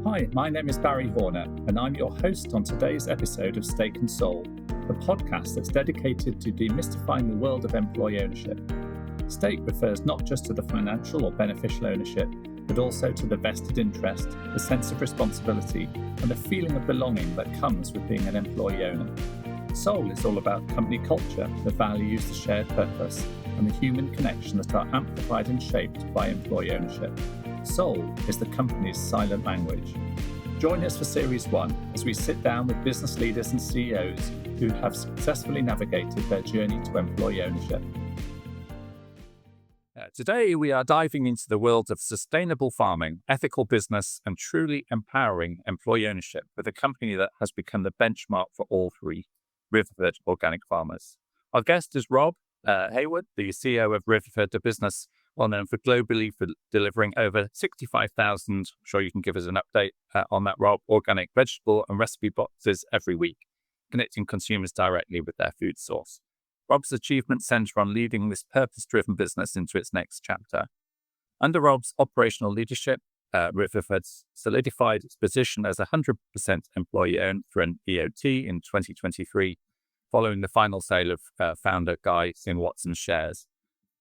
Hi, my name is Barry Horner, and I'm your host on today's episode of Steak and Soul, the podcast that's dedicated to demystifying the world of employee ownership. Stake refers not just to the financial or beneficial ownership, but also to the vested interest, the sense of responsibility, and the feeling of belonging that comes with being an employee owner. Soul is all about company culture, the values, the shared purpose, and the human connection that are amplified and shaped by employee ownership. Soul is the company's silent language. Join us for Series 1 as we sit down with business leaders and CEOs who have successfully navigated their journey to employee ownership. Today, we are diving into the world of sustainable farming, ethical business, and truly empowering employee ownership with a company that has become the benchmark for all three, Riverford Organic Farmers. Our guest is Rob Haward, the CEO of Riverford, a business well known for globally for delivering over 65,000, I'm sure you can give us an update on that, Rob, organic vegetable and recipe boxes every week, connecting consumers directly with their food source. Rob's achievements centre on leading this purpose-driven business into its next chapter. Under Rob's operational leadership, Riverford's solidified its position as 100% employee-owned through an EOT in 2023, following the final sale of founder Guy Watson's shares.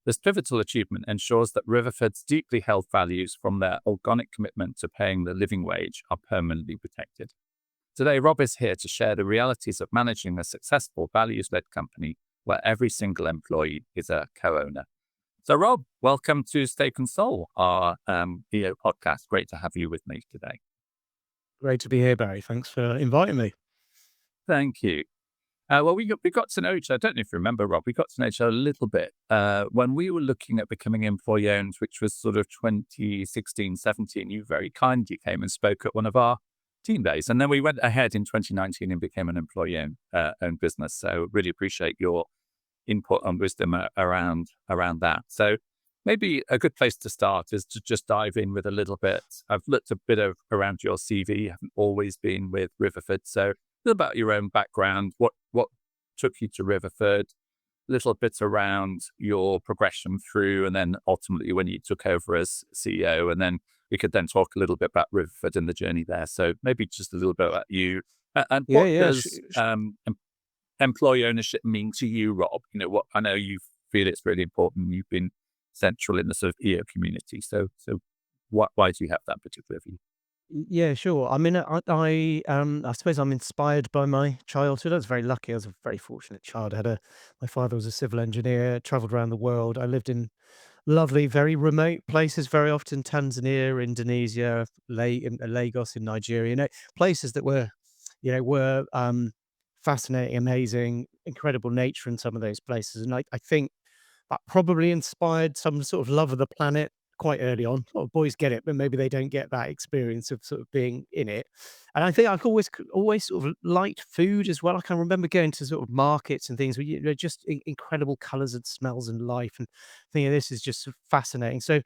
This pivotal achievement ensures that Riverford's deeply held values from their organic commitment to paying the living wage are permanently protected. Today, Rob is here to share the realities of managing a successful values-led company where every single employee is a co-owner. So Rob, welcome to Steak and Soul, our EO podcast. Great to have you with me today. Great to be here, Barry. Thanks for inviting me. Thank you. Well, we got to know each other. I don't know if you remember, Rob, we got to know each other a little bit when we were looking at becoming employee-owned, which was sort of 2016, 17. You very kindly came and spoke at one of our team days. And then we went ahead in 2019 and became an employee-owned business. So really appreciate your input and wisdom around that. So maybe a good place to start is to just dive in with a little bit. I've looked a bit around your CV. You haven't always been with Riverford. So a little about your own background, what took you to Riverford, a little bit around your progression through, and then ultimately when you took over as CEO, and then we could then talk a little bit about Riverford and the journey there. So maybe just a little bit about you and what does employee ownership mean to you, Rob? You know, what I know you feel it's really important. You've been central in the sort of EO community. So why do you have that particular view? Yeah, sure. I mean, I suppose I'm inspired by my childhood. I was very lucky. I was a very fortunate child. My father was a civil engineer, traveled around the world. I lived in lovely, very remote places, very often Tanzania, Indonesia, Lagos in Nigeria. Places that were fascinating, amazing, incredible nature in some of those places. And I think that probably inspired some sort of love of the planet quite early on. A lot of boys get it, but maybe they don't get that experience of sort of being in it. And I think I've always sort of liked food as well. I can remember going to sort of markets and things where just incredible colors and smells and life, and thinking this is just sort of fascinating. So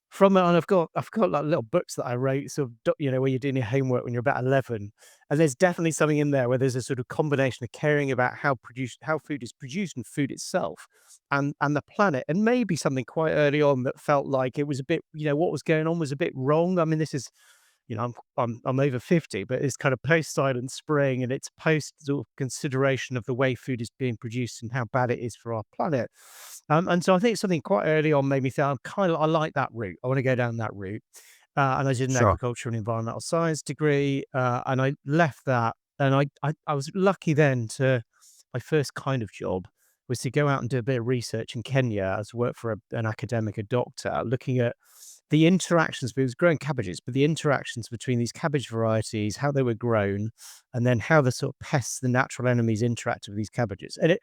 from it, and I've got like little books that I wrote, sort of, where you're doing your homework when you're about 11, and there's definitely something in there where there's a sort of combination of caring about how food is produced and food itself, and the planet, and maybe something quite early on that felt like it was a bit, what was going on was a bit wrong. I mean, this is, I'm over 50, but it's kind of post Silent Spring, and it's post sort of consideration of the way food is being produced and how bad it is for our planet. And so I think something quite early on made me think I like that route. I want to go down that route. And I did an Sure. agriculture and environmental science degree, and I left that. And I was lucky then my first kind of job was to go out and do a bit of research in Kenya as work for an academic, a doctor, looking at the interactions. It was growing cabbages, but the interactions between these cabbage varieties, how they were grown, and then how the sort of pests, the natural enemies, interacted with these cabbages. And it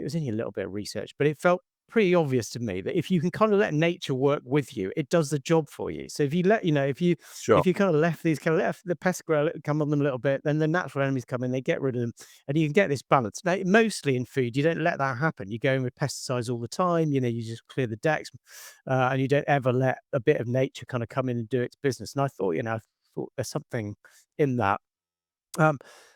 was only a little bit of research, but it felt pretty obvious to me that if you can kind of let nature work with you, it does the job for you. So if you let, Sure. if you kind of left the pests grow, come on them a little bit, then the natural enemies come in, they get rid of them, and you can get this balance. Now, mostly in food, you don't let that happen. You go in with pesticides all the time. You just clear the decks, and you don't ever let a bit of nature kind of come in and do its business. And I thought, there's something in that.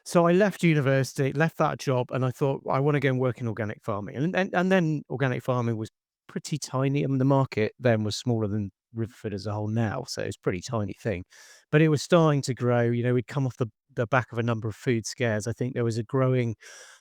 So I left university, left that job, and I thought I want to go and work in organic farming. And then organic farming was pretty tiny. I mean, the market then was smaller than Riverford as a whole now, so it's a pretty tiny thing. But it was starting to grow. We'd come off the back of a number of food scares. I think there was a growing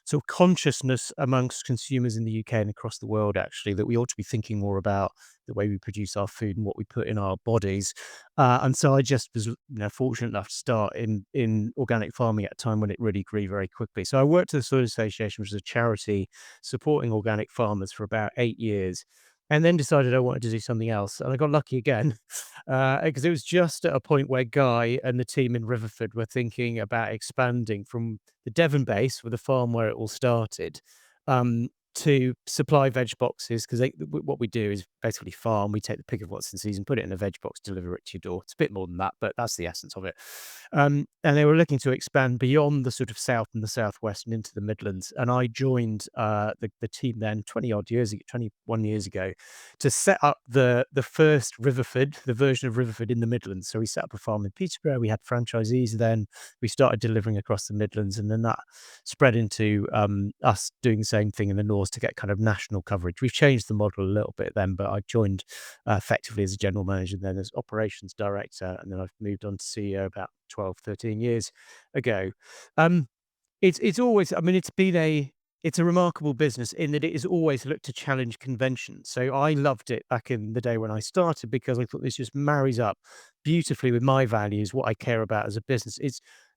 sort of consciousness amongst consumers in the UK and across the world, actually, that we ought to be thinking more about the way we produce our food and what we put in our bodies. And so I just was fortunate enough to start in organic farming at a time when it really grew very quickly. So I worked at the Soil Association, which is a charity supporting organic farmers, for about 8 years. And then decided I wanted to do something else. And I got lucky again, because it was just at a point where Guy and the team in Riverford were thinking about expanding from the Devon base, with the farm where it all started, um, to supply veg boxes. Because what we do is basically farm. We take the pick of what's in season, put it in a veg box, deliver it to your door. It's a bit more than that, but that's the essence of it. And they were looking to expand beyond the sort of south and the southwest and into the Midlands. And I joined the team then 21 years ago, to set up the first Riverford, the version of Riverford in the Midlands. So we set up a farm in Peterborough. We had franchisees then. We started delivering across the Midlands, and then that spread into us doing the same thing in the north to get kind of national coverage. We've changed the model a little bit then, but I joined effectively as a general manager, then as operations director, and then I've moved on to CEO about 12, 13 years ago. Um, it's always, I mean, it's a remarkable business in that it has always looked to challenge convention. So I loved it back in the day when I started, because I thought this just marries up beautifully with my values, what I care about as a business.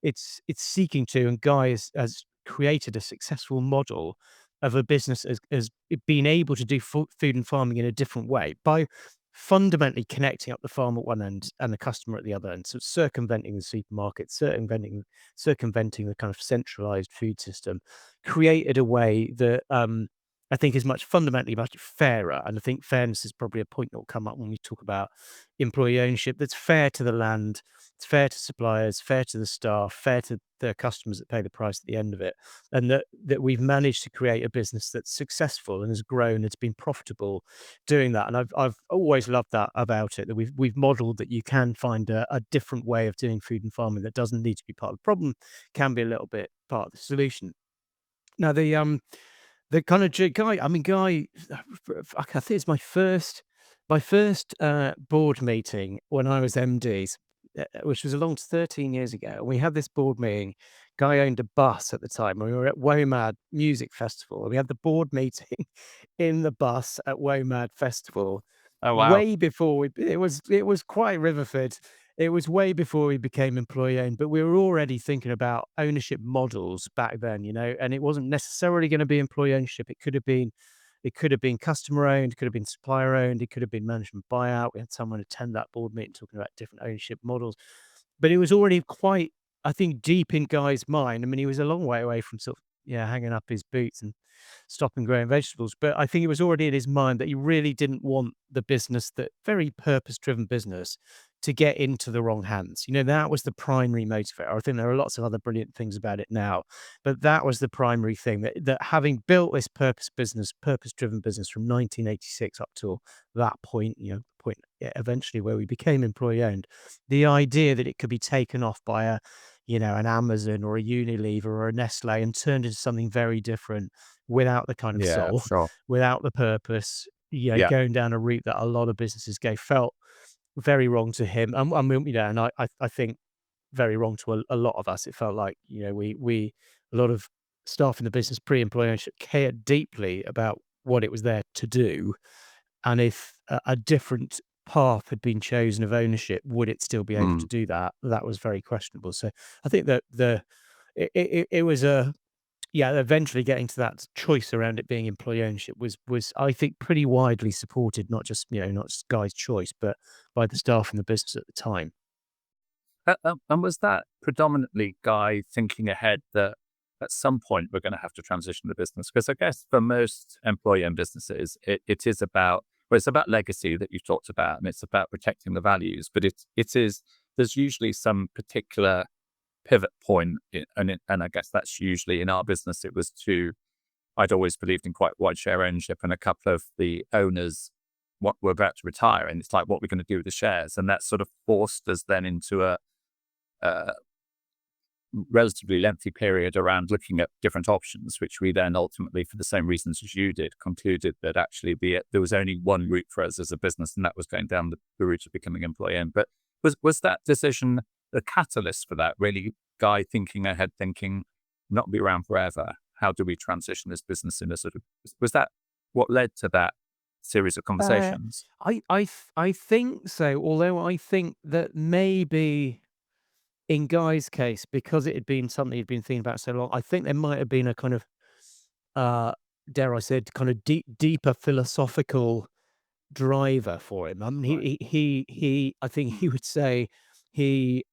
It's seeking to, and Guy has created a successful model of a business as being able to do food and farming in a different way by fundamentally connecting up the farm at one end and the customer at the other end. So circumventing the supermarket, circumventing the kind of centralized food system, created a way that I think is fundamentally much fairer. And I think fairness is probably a point that will come up when we talk about employee ownership. That's fair to the land, it's fair to suppliers, fair to the staff, fair to the customers that pay the price at the end of it. And that we've managed to create a business that's successful and has grown, it's been profitable doing that. And I've always loved that about it, that we've modeled that you can find a different way of doing food and farming that doesn't need to be part of the problem, can be a little bit part of the solution. Now the kind of Guy, I mean, Guy, I think it's my first board meeting when I was MD, which was along 13 years ago. We had this board meeting. Guy owned a bus at the time. We were at WOMAD Music Festival. And we had the board meeting in the bus at WOMAD Festival, Oh, wow. way before it was quite Riverford. It was way before we became employee owned, but we were already thinking about ownership models back then, and it wasn't necessarily going to be employee ownership. It could have been customer owned, it could have been supplier owned, it could have been management buyout. We had someone attend that board meeting talking about different ownership models, but it was already quite, I think, deep in Guy's mind. I mean, he was a long way away from sort of, hanging up his boots and stopping growing vegetables. But I think it was already in his mind that he really didn't want the business, that very purpose-driven business, to get into the wrong hands. That was the primary motivator. I think there are lots of other brilliant things about it now, but that was the primary thing, that having built this purpose-driven business from 1986 up till that point, eventually where we became employee owned, the idea that it could be taken off by an Amazon or a Unilever or a Nestle and turned into something very different, without the kind of Yeah, soul, sure. without the purpose, Yeah. going down a route that a lot of businesses go, felt very wrong to him. I mean, and I think very wrong to a lot of us. It felt like, we a lot of staff in the business pre-employee ownership cared deeply about what it was there to do. And if a different path had been chosen of ownership, would it still be able to Mm. do that? That was very questionable. So I think that it was eventually getting to that choice around it being employee ownership was I think pretty widely supported, not just Guy's choice, but by the staff in the business at the time. And was that predominantly Guy thinking ahead that at some point we're going to have to transition the business? Because I guess for most employee-owned businesses, it is about, well, it's about legacy that you've talked about, and it's about protecting the values. But there's usually some particular pivot point, and I guess that's usually in our business. I'd always believed in quite wide share ownership, and a couple of the owners were about to retire, and it's like, what we're going to do with the shares, and that sort of forced us then into a relatively lengthy period around looking at different options, which we then ultimately, for the same reasons as you did, concluded that actually there was only one route for us as a business, and that was going down the route of becoming employee-owned. But was that decision the catalyst for that? Really, Guy thinking ahead, thinking not be around forever. How do we transition this business in a sort of? Was that what led to that series of Uh, conversations? I think so. Although I think that maybe in Guy's case, because it had been something he'd been thinking about so long, I think there might have been a kind of, uh, dare I say, kind of deeper philosophical driver for him. I mean, Right. I think Mm. he would say he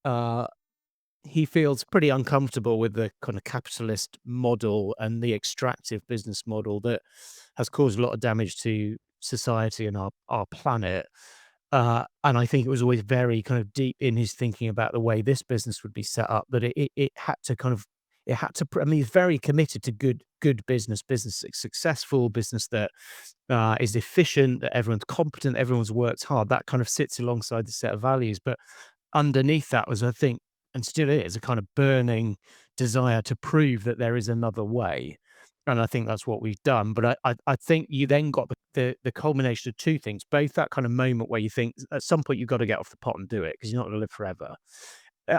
he feels pretty uncomfortable with the kind of capitalist model and the extractive business model that has caused a lot of damage to society and our planet. And I think it was always very kind of deep in his thinking about the way this business would be set up that it had to kind of it had to. I mean, he's very committed to good business that's successful business that is efficient, that everyone's competent, everyone's worked hard. That kind of sits alongside the set of values, but underneath that was, I think, and still is, a kind of burning desire to prove that there is another way. And I think that's what we've done. But I think you then got the culmination of two things, both that kind of moment where you think at some point you've got to get off the pot and do it because you're not going to live forever.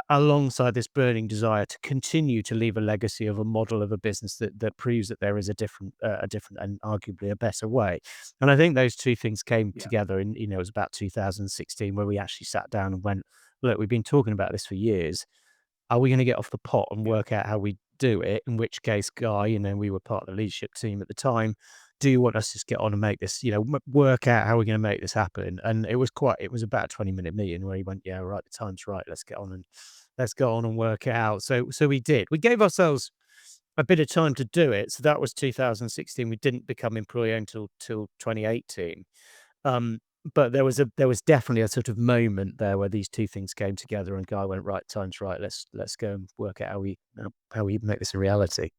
Alongside this burning desire to continue to leave a legacy of a model of a business that proves that there is a different and arguably a better way. And I think those two things came Yeah. together in, it was about 2016 where we actually sat down and went, look, we've been talking about this for years. Are we going to get off the pot and Yeah. work out how we do it? In which case, Guy, we were part of the leadership team at the time. Do you want us to just get on and make this, work out how we're going to make this happen? And it was about a 20-minute meeting where he went, yeah, right, the time's right. Let's go on and work it out. So we did. We gave ourselves a bit of time to do it. So that was 2016. We didn't become employee until 2018. Um, but there was definitely a sort of moment there where these two things came together, and Guy went, right, time's right. Let's go and work out how we make this a reality.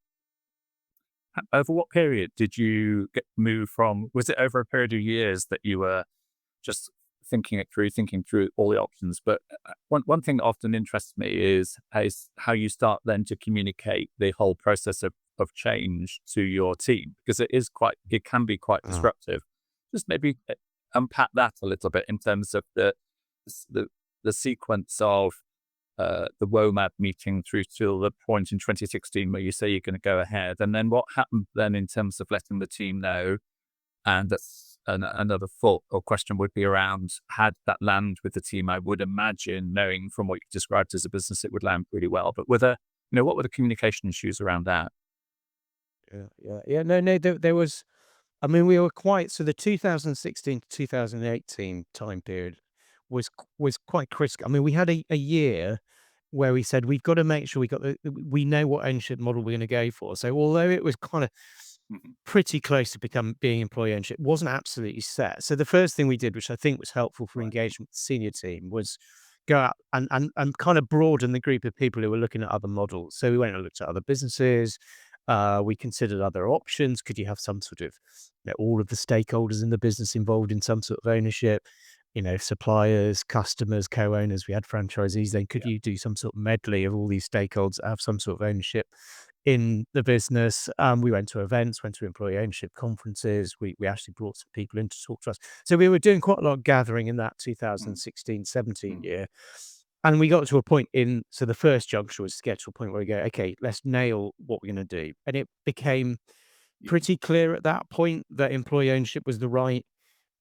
Over what period did you move from? Was it over a period of years that you were just thinking through all the options? But one thing that often interests me is how you start then to communicate the whole process of change to your team, because it can be quite Oh. disruptive. Just maybe unpack that a little bit in terms of the the sequence of the WOMAD meeting through to the point in 2016 where you say you're going to go ahead, and then what happened then in terms of letting the team know. And that's another thought or question would be around, had that land with the team, I would imagine, knowing from what you described as a business, it would land pretty well. But what were the communication issues around that? Yeah. No. There was. I mean, we were quite so the 2016 to 2018 time period was quite critical. I mean, we had a year where we said we've got to make sure we know what ownership model we're going to go for. So although it was kind of Mhm. pretty close to being employee ownership, it wasn't absolutely set. So the first thing we did, which I think was helpful for Right. engagement with the senior team, was go out and kind of broaden the group of people who were looking at other models. So we went and looked at other businesses. We considered other options. Could you have some sort of, all of the stakeholders in the business involved in some sort of ownership? Suppliers, customers, co-owners. We had franchisees. Then could Yeah. you do some sort of medley of all these stakeholders that have some sort of ownership in the business? We went to events, went to employee ownership conferences. We actually brought some people in to talk to us. So we were doing quite a lot of gathering in that Mm. 2016-17 Mm. year. And we got to a point so the first juncture was to get to a point where we go, okay, let's nail what we're going to do. And it became Yeah. pretty clear at that point that employee ownership was the right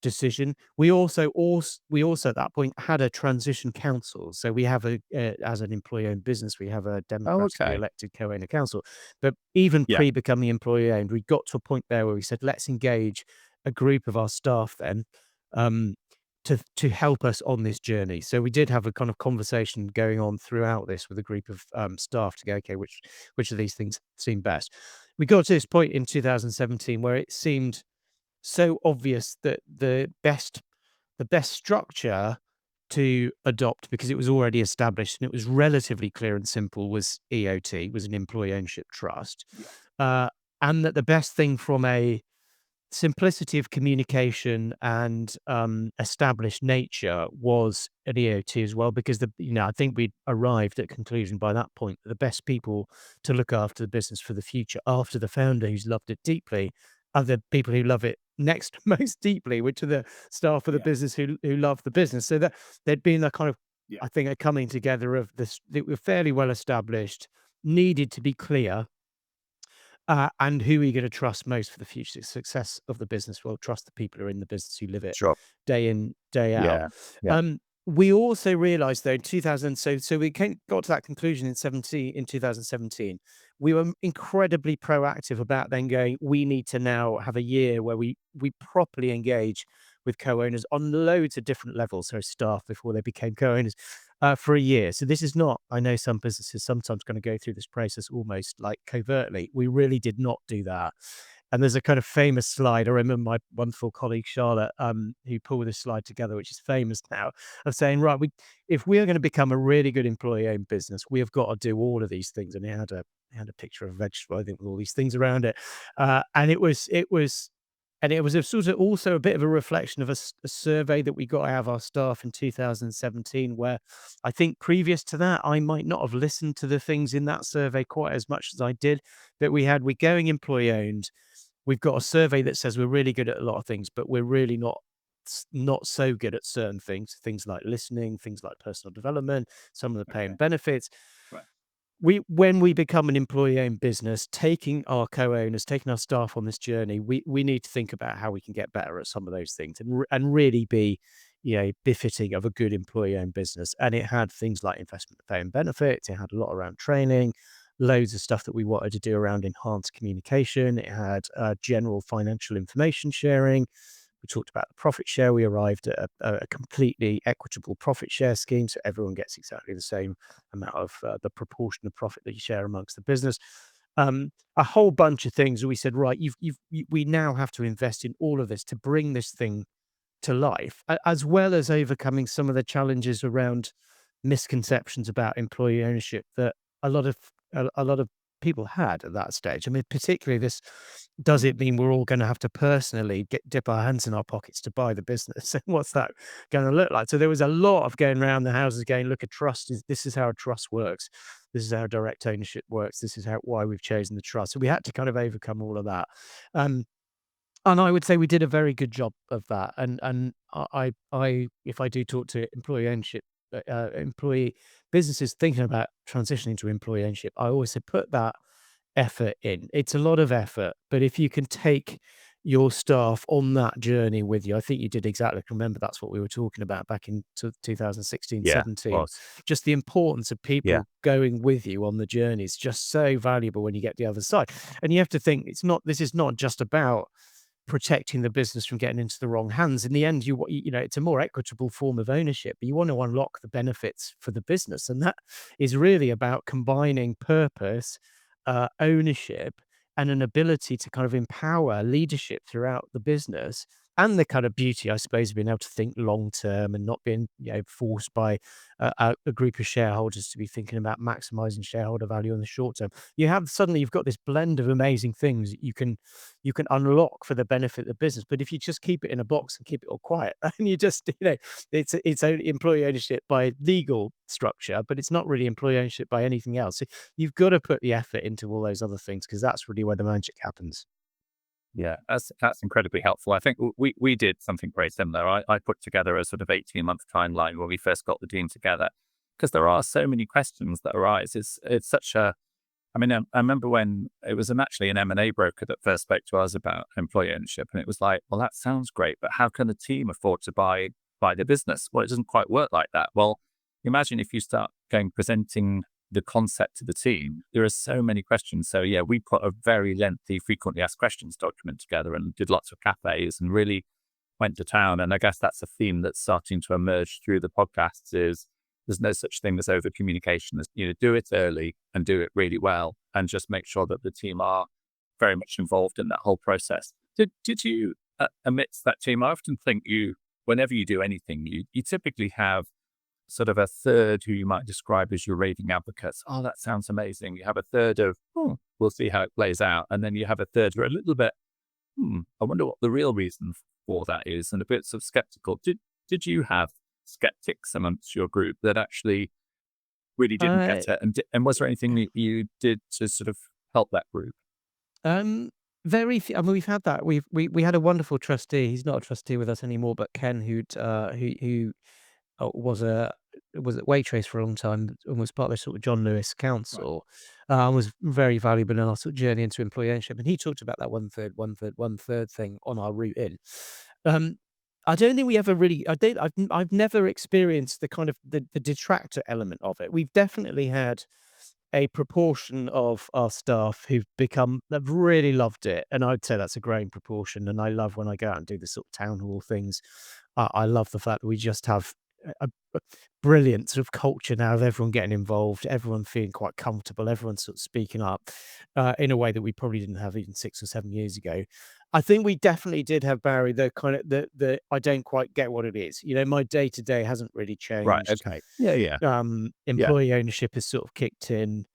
decision. We also at that point had a transition council. So we have as an employee-owned business, we have a Oh, democratically okay. elected co-owner council. But even Yeah. pre-becoming employee-owned, we got to a point there where we said, let's engage a group of our staff then um, to help us on this journey. So we did have a kind of conversation going on throughout this with a group of staff to go, okay, which of these things seem best? We got to this point in 2017 where it seemed so obvious that the best structure to adopt, because it was already established and it was relatively clear and simple, was EOT, was an employee ownership trust. Yeah. Uh, and that the best thing from a simplicity of communication and established nature was at EOT as well, because I think we'd arrived at conclusion by that point that the best people to look after the business for the future, after the founder who's loved it deeply, are the people who love it next most deeply, which are the staff of the business who love the business. So that there'd been a kind of, I think, a coming together of this that were fairly well established, needed to be clear, and who are you going to trust most for the future success of the business? Well, trust the people who are in the business who live it Sure. day in, day out. Yeah. Yeah. We also realized, though, in 2000, so we got to that conclusion in 2017. We were incredibly proactive about then going, we need to now have a year where we properly engage with co-owners on loads of different levels, so staff before they became co-owners, for a year. So this is not, I know some businesses sometimes going to go through this process almost like covertly. We really did not do that. And there's a kind of famous slide. I remember my wonderful colleague Charlotte, who pulled this slide together, which is famous now, of saying, right, if we are going to become a really good employee-owned business, we have got to do all of these things. And he had a picture of a vegetable, I think, with all these things around it, and it was a sort of also a bit of a reflection of a survey that we got out of our staff in 2017, where I think previous to that, I might not have listened to the things in that survey quite as much as I did. But we're going employee owned. We've got a survey that says we're really good at a lot of things, but we're really not so good at certain things like listening, things like personal development, some of the pay and benefits. When we become an employee-owned business, taking our co-owners, taking our staff on this journey, we need to think about how we can get better at some of those things and really be, befitting of a good employee-owned business. And it had things like investment pay and benefits. It had a lot around training, loads of stuff that we wanted to do around enhanced communication. It had general financial information sharing. We talked about the profit share. We arrived at a completely equitable profit share scheme, so everyone gets exactly the same amount of the proportion of profit that you share amongst the business. A whole bunch of things. We said, right, we now have to invest in all of this to bring this thing to life, as well as overcoming some of the challenges around misconceptions about employee ownership that a lot of people had at that stage. I mean, particularly this, does it mean we're all going to have to personally dip our hands in our pockets to buy the business? And what's that going to look like? So there was a lot of going around the houses going, look, this is how a trust works. This is how direct ownership works. This is why we've chosen the trust. So we had to kind of overcome all of that. And I would say we did a very good job of that. And I if I do talk to employee ownership, employee businesses thinking about transitioning to employee ownership, I always say put that effort in. It's a lot of effort, but if you can take your staff on that journey with you, I think you did exactly. Remember, that's what we were talking about back in 2016, 17. Just the importance of people going with you on the journey is just so valuable when you get the other side. And you have to think, this is not just about protecting the business from getting into the wrong hands. In the end, it's a more equitable form of ownership, but you want to unlock the benefits for the business. And that is really about combining purpose, ownership, and an ability to kind of empower leadership throughout the business. And the kind of beauty, I suppose, of being able to think long term and not being forced by a group of shareholders to be thinking about maximizing shareholder value in the short term. Suddenly you've got this blend of amazing things that you can unlock for the benefit of the business. But if you just keep it in a box and keep it all quiet, and you just it's only employee ownership by legal structure, but it's not really employee ownership by anything else. So you've got to put the effort into all those other things, because that's really where the magic happens. Yeah, that's incredibly helpful. I think we did something very similar. I put together a sort of 18-month timeline when we first got the team together, because there are so many questions that arise. It's such a, I mean, I remember when it was actually an M&A broker that first spoke to us about employee ownership, and it was like, well, that sounds great, but how can the team afford to buy the business? Well, it doesn't quite work like that. Well, imagine if you start presenting the concept to the team, there are so many questions. So yeah, we put a very lengthy, frequently asked questions document together and did lots of cafes and really went to town. And I guess that's a theme that's starting to emerge through the podcasts is there's no such thing as over communication. Do it early and do it really well, and just make sure that the team are very much involved in that whole process. Did you, amidst that team, I often think whenever you do anything, you typically have sort of a third who you might describe as your raving advocates. Oh, that sounds amazing. You have a third of, we'll see how it plays out. And then you have a third who are a little bit I wonder what the real reason for that is, and a bit sort of skeptical. Did you have skeptics amongst your group that actually really didn't Uh, get it? And was there anything that you did to sort of help that group? um, very few. I mean, we've had that. We had a wonderful trustee. He's not a trustee with us anymore, but Ken, who was at Waitrose for a long time and was part of the sort of John Lewis Right. Council, was very valuable in our sort of journey into employee ownership. And he talked about that one third, one third, one third thing on our route in. Um, I don't think we ever really. I've never experienced the kind of the detractor element of it. We've definitely had a proportion of our staff have really loved it, and I'd say that's a growing proportion. And I love when I go out and do the sort of town hall things. I love the fact that we just have a brilliant sort of culture now of everyone getting involved, everyone feeling quite comfortable, everyone sort of speaking up in a way that we probably didn't have even 6 or 7 years ago. I think we definitely did have, Barry, the kind of the I don't quite get what it is. You know, my day to day hasn't really Right. changed. Okay. Yeah. Yeah. Yeah. Employee ownership has sort of kicked in,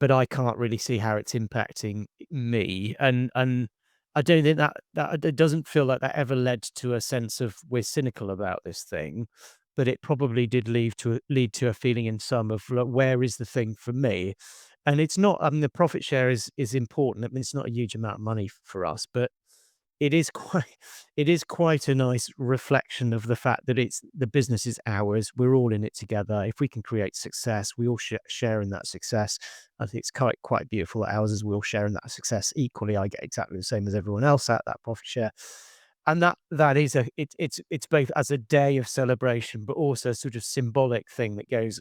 but I can't really see how it's impacting me. And I don't think that it doesn't feel like that ever led to a sense of we're cynical about this thing, but it probably did lead to a feeling in some of like, where is the thing for me? And it's not. I mean, the profit share is important. I mean, it's not a huge amount of money for us, but it is quite it is quite a nice reflection of the fact that it's the business is ours. We're all in it together. If we can create success, we all share in that success. I think it's quite beautiful that ours is we all share in that success equally. I get exactly the same as everyone else at that profit share. And that is it's both as a day of celebration, but also a sort of symbolic thing that goes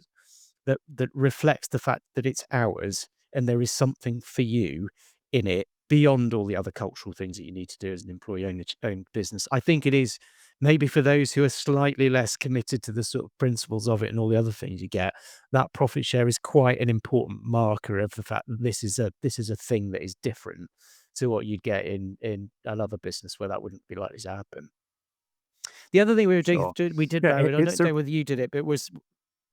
that reflects the fact that it's ours and there is something for you in it beyond all the other cultural things that you need to do as an employee-owned business. I think it is maybe for those who are slightly less committed to the sort of principles of it and all the other things you get, that profit share is quite an important marker of the fact that this is a thing that is different to what you'd get in another business where that wouldn't be likely to happen. The other thing Sure. we did, Yeah. Barry, and I It's don't a know whether you did it, but it was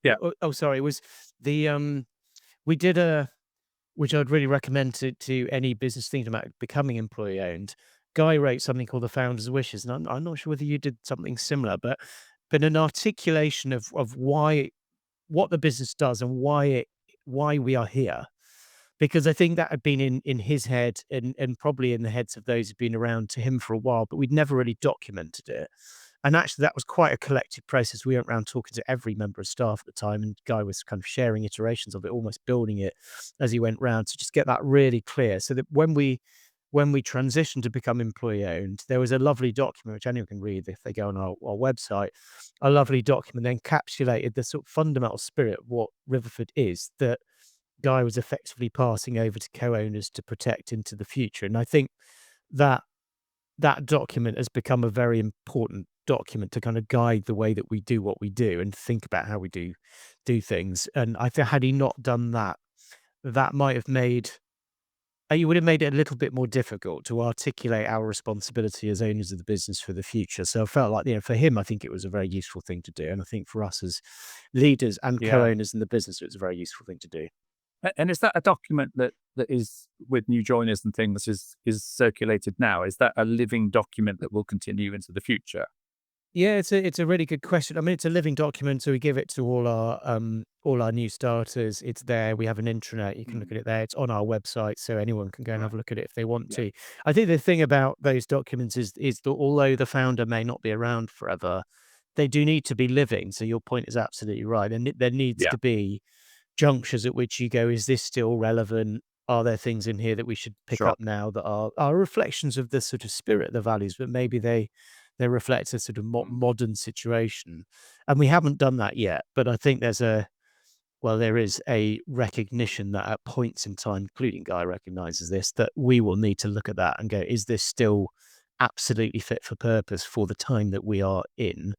yeah. sorry, it was the we did a which I'd really recommend to any business thinking about becoming employee owned. Guy wrote something called the Founder's Wishes, and I'm not sure whether you did something similar, but an articulation of why what the business does and why we are here. Because I think that had been in his head and probably in the heads of those who've been around to him for a while, but we'd never really documented it. And actually, that was quite a collective process. We went around talking to every member of staff at the time, and Guy was kind of sharing iterations of it, almost building it as he went round to just get that really clear. So that when we transitioned to become employee owned, there was a lovely document which anyone can read if they go on our website. A lovely document that encapsulated the sort of fundamental spirit of what Riverford is that Guy was effectively passing over to co-owners to protect into the future. And I think that that document has become a very important document to kind of guide the way that we do what we do and think about how we do things. And I think had he not done that, that might have made it would have made it a little bit more difficult to articulate our responsibility as owners of the business for the future. So I felt like, for him, I think it was a very useful thing to do. And I think for us as leaders and Yeah. co-owners in the business, it was a very useful thing to do. And is that a document that is with new joiners and things is circulated now? Is that a living document that will continue into the future? Yeah, it's a really good question. I mean, it's a living document, so we give it to all our new starters. It's there. We have an intranet. You can look Mm. at it there. It's on our website, so anyone can go and Right. have a look at it if they want Yeah. to. I think the thing about those documents is that although the founder may not be around forever, they do need to be living. So your point is absolutely right, and there needs Yeah. to be junctures at which you go, is this still relevant? Are there things in here that we should pick Sure. up now that are reflections of the sort of spirit, the values, but maybe they reflect a sort of Mm. modern situation? And we haven't done that yet, but I think there is a recognition that at points in time, including Guy recognizes this, that we will need to look at that and go, is this still absolutely fit for purpose for the time that we are in?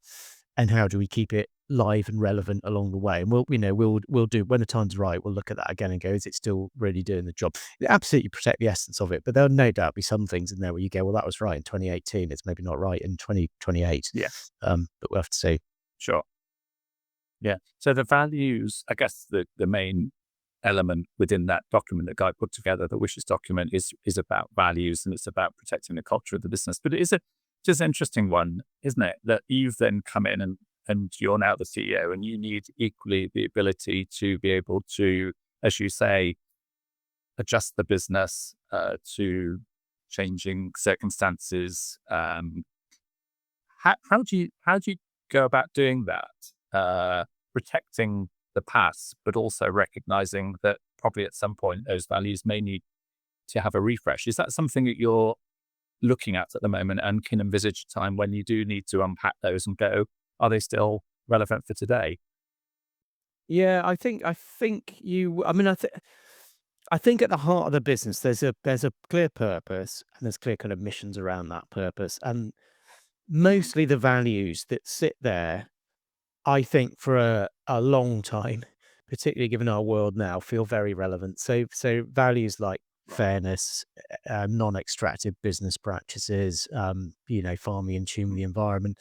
And how do we keep it live and relevant along the way? And we'll do when the time's right, we'll look at that again and go, is it still really doing the job? It absolutely protect the essence of it, but there'll no doubt be some things in there where you go, well, that was right in 2018. It's maybe not right in 2028. Yeah. But we'll have to see. Sure. Yeah. So the values, I guess the main element within that document that Guy put together, the wishes document, is about values and it's about protecting the culture of the business. But it is a just interesting one, isn't it? That you've then come in and you're now the CEO and you need equally the ability to be able to, as you say, adjust the business to changing circumstances. How do you go about doing that? Protecting the past, but also recognizing that probably at some point those values may need to have a refresh. Is that something that you're looking at the moment and can envisage a time when you do need to unpack those and go, are they still relevant for today? Yeah, I think at the heart of the business, there's a clear purpose and there's clear kind of missions around that purpose. And mostly the values that sit there, I think for a long time, particularly given our world now, feel very relevant. So values like fairness, non-extractive business practices, farming in tune with the environment.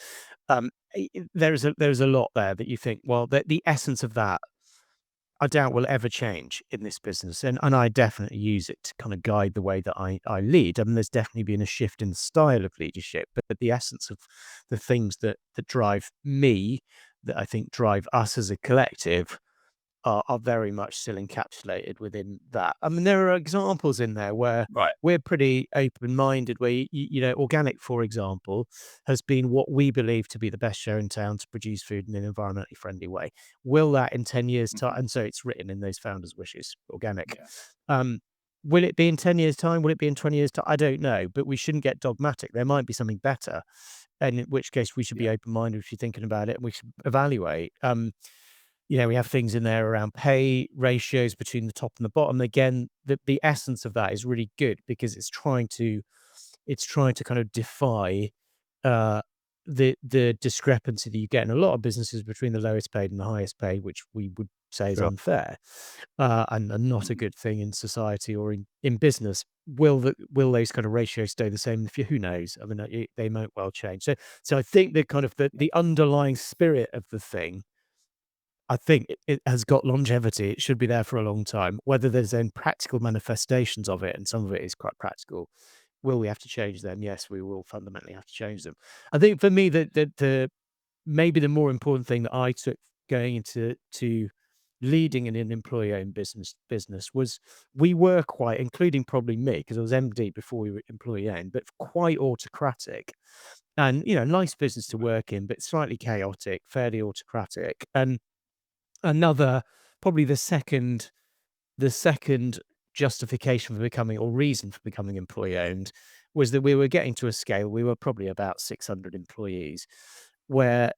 There's a lot there that you think, well, the essence of that I doubt will ever change in this business. And I definitely use it to kind of guide the way that I lead. I mean, there's definitely been a shift in the style of leadership, but the essence of the things that drive me, that I think drive us as a collective, are very much still encapsulated within that. I mean, there are examples in there where Right. we're pretty open-minded, where, organic, for example, has been what we believe to be the best show in town to produce food in an environmentally friendly way. Will that in 10 years' time, and so it's written in those founders' wishes, organic. Yeah. Um, will it be in 10 years' time? Will it be in 20 years' time? I don't know, but we shouldn't get dogmatic. There might be something better, and in which case we should be Yeah. open-minded if you're thinking about it, and we should evaluate. We have things in there around pay ratios between the top and the bottom. Again, the essence of that is really good because it's trying to kind of defy uh, the discrepancy that you get in a lot of businesses between the lowest paid and the highest paid, which we would say is Sure. unfair, and not a Mhm. good thing in society or in business. Will those kind of ratios stay the same? Who knows? I mean, they might well change. So I think the kind of the underlying spirit of the thing, I think it has got longevity. It should be there for a long time. Whether there's then practical manifestations of it, and some of it is quite practical, will we have to change them? Yes, we will fundamentally have to change them. I think for me, the maybe the more important thing that I took going into leading in an employee-owned business was we were quite, including probably me, because I was MD before we were employee-owned, but quite autocratic. And nice business to work in, but slightly chaotic, fairly autocratic. And another, probably the second justification for becoming, or reason for becoming, employee owned, was that we were getting to a scale, we were probably about 600 employees, where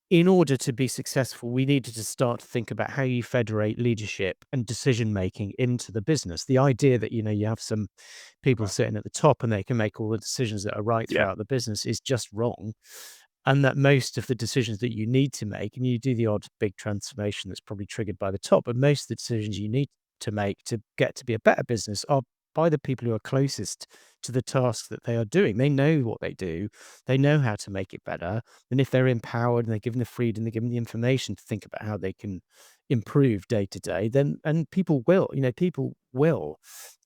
in order to be successful we needed to start to think about how you federate leadership and decision making into the business. The idea that you have some people Right. sitting at the top and they can make all the decisions that are right Yeah. throughout the business is just wrong. And that most of the decisions that you need to make, and you do the odd big transformation that's probably triggered by the top, but most of the decisions you need to make to get to be a better business are by the people who are closest to the task that they are doing. They know what they do, they know how to make it better. And if they're empowered and they're given the freedom, they're given the information to think about how they can improve day to day, then and people will.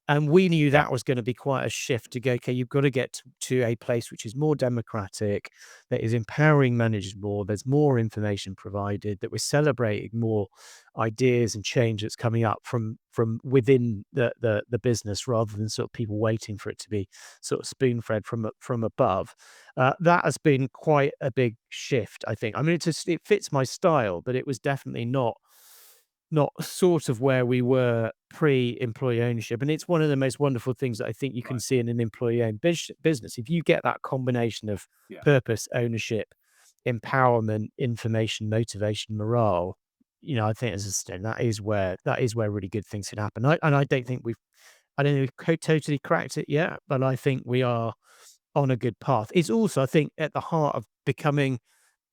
And we knew Yeah. that was going to be quite a shift to go, okay, you've got to get to a place which is more democratic, that is empowering managers more, there's more information provided, that we're celebrating more ideas and change that's coming up from within the business, rather than sort of people waiting for it to be sort of spoon-fed from above. That has been quite a big shift, I think. I mean, it fits my style, but it was definitely not sort of where we were pre-employee ownership. And it's one of the most wonderful things that I think you can Right. see in an employee-owned business. If you get that combination of Yeah. purpose, ownership, empowerment, information, motivation, morale, I think, as I said, that is where really good things can happen. I don't think we've totally cracked it yet, but I think we are on a good path. It's also, I think, at the heart of becoming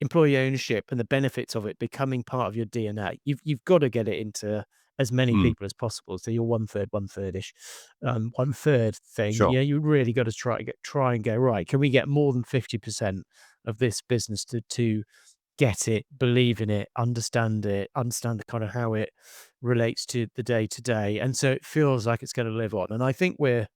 employee ownership and the benefits of it becoming part of your DNA. You've got to get it into as many Mm. people as possible. So you're one third ish, one third thing. Sure. Yeah, you really got to try and go, right. Can we get more than 50% of this business to get it, believe in it, understand the kind of how it relates to the day to day, and so it feels like it's going to live on. And I think we're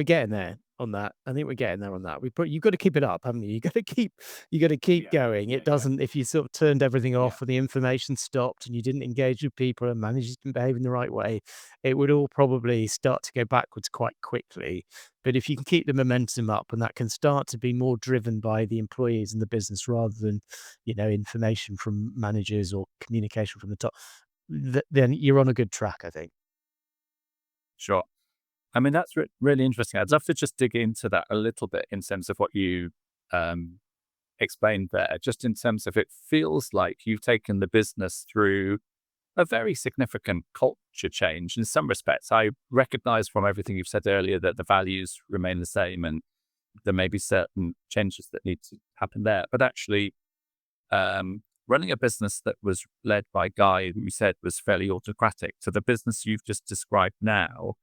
getting there on that. I think we're getting there on that. You've got to keep it up, haven't you? You got to keep going. It doesn't, if you sort of turned everything off and the information stopped and you didn't engage with people and managers didn't behave in the right way, it would all probably start to go backwards quite quickly. But if you can keep the momentum up and that can start to be more driven by the employees and the business rather than, information from managers or communication from the top, then you're on a good track, I think. Sure. I mean, that's really interesting. I'd love to just dig into that a little bit in terms of what you explained there, just in terms of it feels like you've taken the business through a very significant culture change. In some respects, I recognize from everything you've said earlier that the values remain the same and there may be certain changes that need to happen there. But actually, running a business that was led by Guy, who you said was fairly autocratic, to the business you've just described now,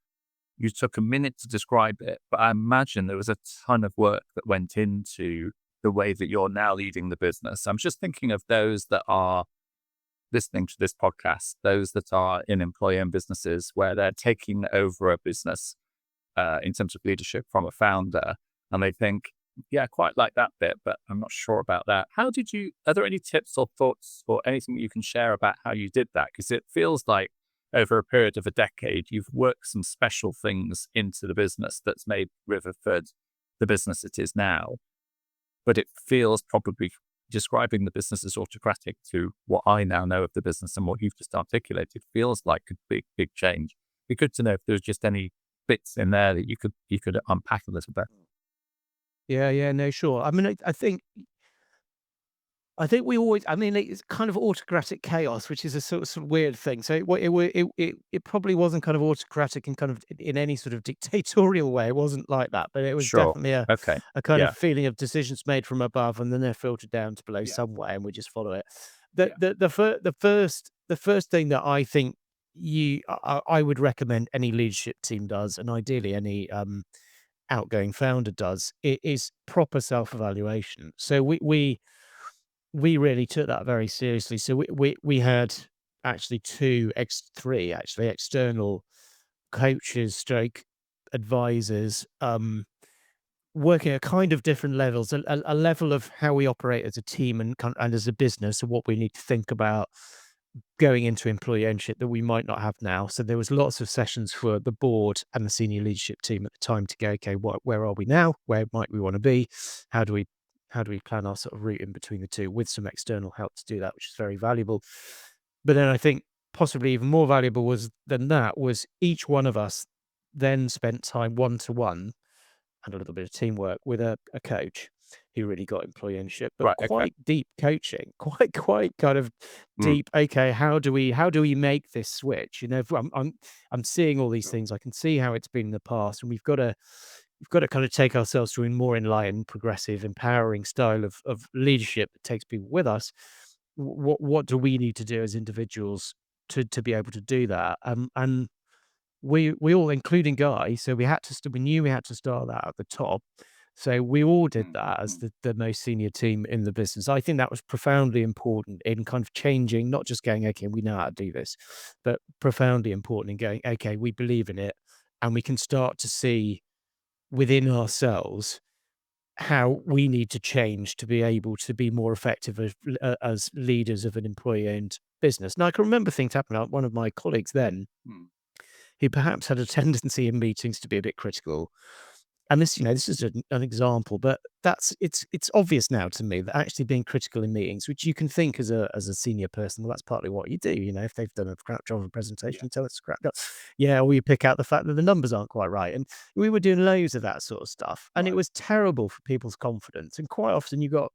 you took a minute to describe it, but I imagine there was a ton of work that went into the way that you're now leading the business. I'm just thinking of those that are listening to this podcast, those that are in employee-owned businesses where they're taking over a business in terms of leadership from a founder, and they think, yeah, I quite like that bit, but I'm not sure about that. Are there any tips or thoughts or anything you can share about how you did that? Because it feels like over a period of a decade, you've worked some special things into the business that's made Riverford the business it is now. But it feels, probably describing the business as autocratic to what I now know of the business and what you've just articulated, feels like a big change. It'd be good to know if there's just any bits in there that you could unpack a little bit. Yeah, no, sure. I mean, I think we always. I mean, it's kind of autocratic chaos, which is a sort of weird thing. So it probably wasn't kind of autocratic in kind of in any sort of dictatorial way. It wasn't like that, but it was Sure. definitely a Okay. kind Yeah. of feeling of decisions made from above, and then they're filtered down to below some way, and we just follow it. The first thing that I think I would recommend any leadership team does, and ideally any outgoing founder does, is proper self-evaluation. So we really took that very seriously. So we had actually three actually external coaches, stroke advisors, working at kind of different levels, a level of how we operate as a team and as a business, and what we need to think about going into employee ownership that we might not have now. So there was lots of sessions for the board and the senior leadership team at the time to go, okay, where are we now? Where might we want to be? How do we plan our sort of route in between the two, with some external help to do that, which is very valuable. But then I think possibly even more valuable was each one of us then spent time one-to-one and a little bit of teamwork with a coach who really got employee ownership, but Right. Okay. quite deep coaching, quite kind of Mm. deep. Okay, how do we make this switch? If I'm seeing all these things, I can see how it's been in the past, and we've got to kind of take ourselves to a more enlightened, progressive, empowering style of leadership that takes people with us. What do we need to do as individuals to be able to do that? And we all, including Guy, so we knew we had to start that at the top. So we all did that as the most senior team in the business. I think that was profoundly important in kind of changing, not just going, okay, we know how to do this, but profoundly important in going, okay, we believe in it, and we can start to see within ourselves how we need to change to be able to be more effective as leaders of an employee-owned business. Now, I can remember things happening. One of my colleagues then, who perhaps had a tendency in meetings to be a bit critical. And this is an example, but it's obvious now to me that actually being critical in meetings, which you can think as a senior person, well, that's partly what you do. If they've done a crap job of a presentation, you tell us crap job. Yeah, or you pick out the fact that the numbers aren't quite right. And we were doing loads of that sort of stuff, and it was terrible for people's confidence. And quite often you've got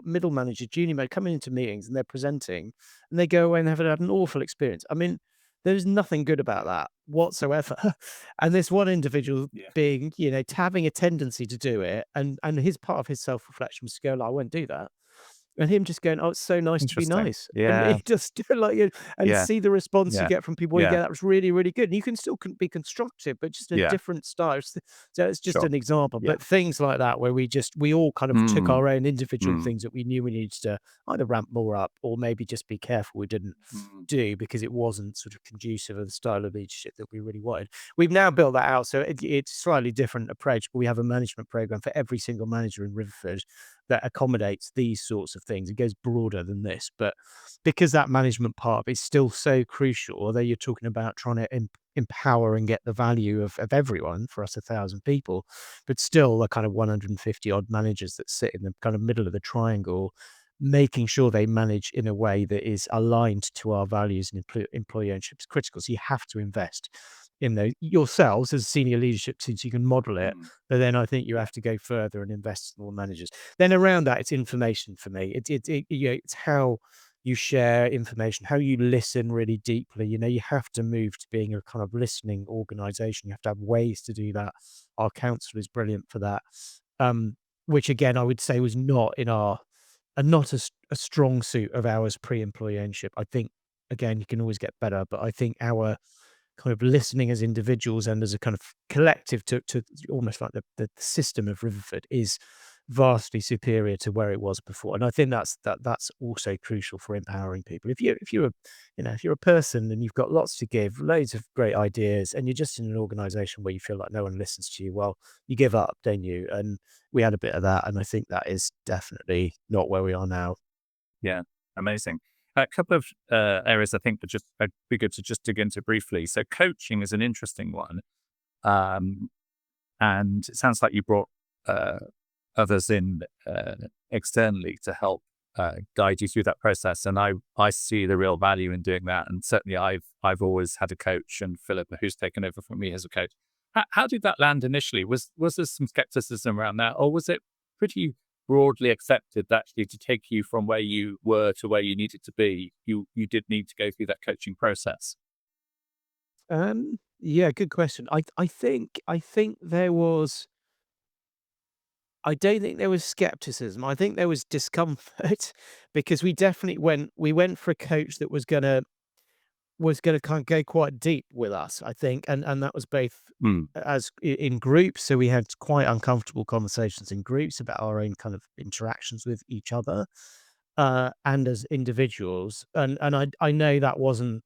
middle managers, junior manager coming into meetings and they're presenting, and they go away and have had an awful experience. I mean, there's nothing good about that whatsoever. And this one individual being, having a tendency to do it, and his part of his self-reflection was to go, "I won't do that." And him just going, "Oh, it's so nice to be Interesting. nice." And Yeah. it just like, and Yeah. see the response you Yeah. get from people. Well, Yeah. yeah, that was really, really good. And you can still be constructive, but just a Yeah. different style. So it's just Sure. an example. Yeah. But things like that where we all kind of took Mm. our own individual Mm. things that we knew we needed to either ramp more up or maybe just be careful we didn't Mm. do because it wasn't sort of conducive of the style of leadership that we really wanted. We've now built that out, so it's slightly different approach, but we have a management program for every single manager in Riverford that accommodates these sorts of things. It goes broader than this, but because that management part is still so crucial, although you're talking about trying to empower and get the value of everyone for us 1,000 people, but still the kind of 150 odd managers that sit in the kind of middle of the triangle, making sure they manage in a way that is aligned to our values and employee ownership is critical. So you have to invest in those yourselves as senior leadership since you can model it. Mm. But then I think you Yeah. have to go further and invest in more managers. Then around that, it's information for me. It's how you share information, how you listen really deeply. You have to move to being a kind of listening organization. You have to have ways to do that. Our council is brilliant for that. Which again, I would say was not in our and not a strong suit of ours pre-employee ownership. I think again, you can always get better, but I think our kind of listening as individuals and as a kind of collective to almost like the system of Riverford is vastly superior to where it was before. And I think that's also crucial for empowering people. If you're a person and you've got lots to give, loads of great ideas, and you're just in an organization where you feel like no one listens to you, well, you give up, don't you? And we had a bit of that, and I think that is definitely not where we are now. Yeah. Amazing. A couple of areas I think would be good to just dig into briefly. So coaching is an interesting one. Um, and it sounds like you brought uh, others in externally to help guide you through that process. And I see the real value in doing that. And certainly I've always had a coach, and Philippa, who's taken over from me as a coach. How did that land initially? Was there some skepticism around that, or was it pretty broadly accepted that actually to take you from where you were to where you needed to be, you did need to go through that coaching process? Yeah, good question. I think there was. I don't think there was skepticism. I think there was discomfort because we went for a coach that was gonna kind of go quite deep with us, I think, and that was both Mm. in groups. So we had quite uncomfortable conversations in groups about our own kind of interactions with each other, and as individuals. And I know that wasn't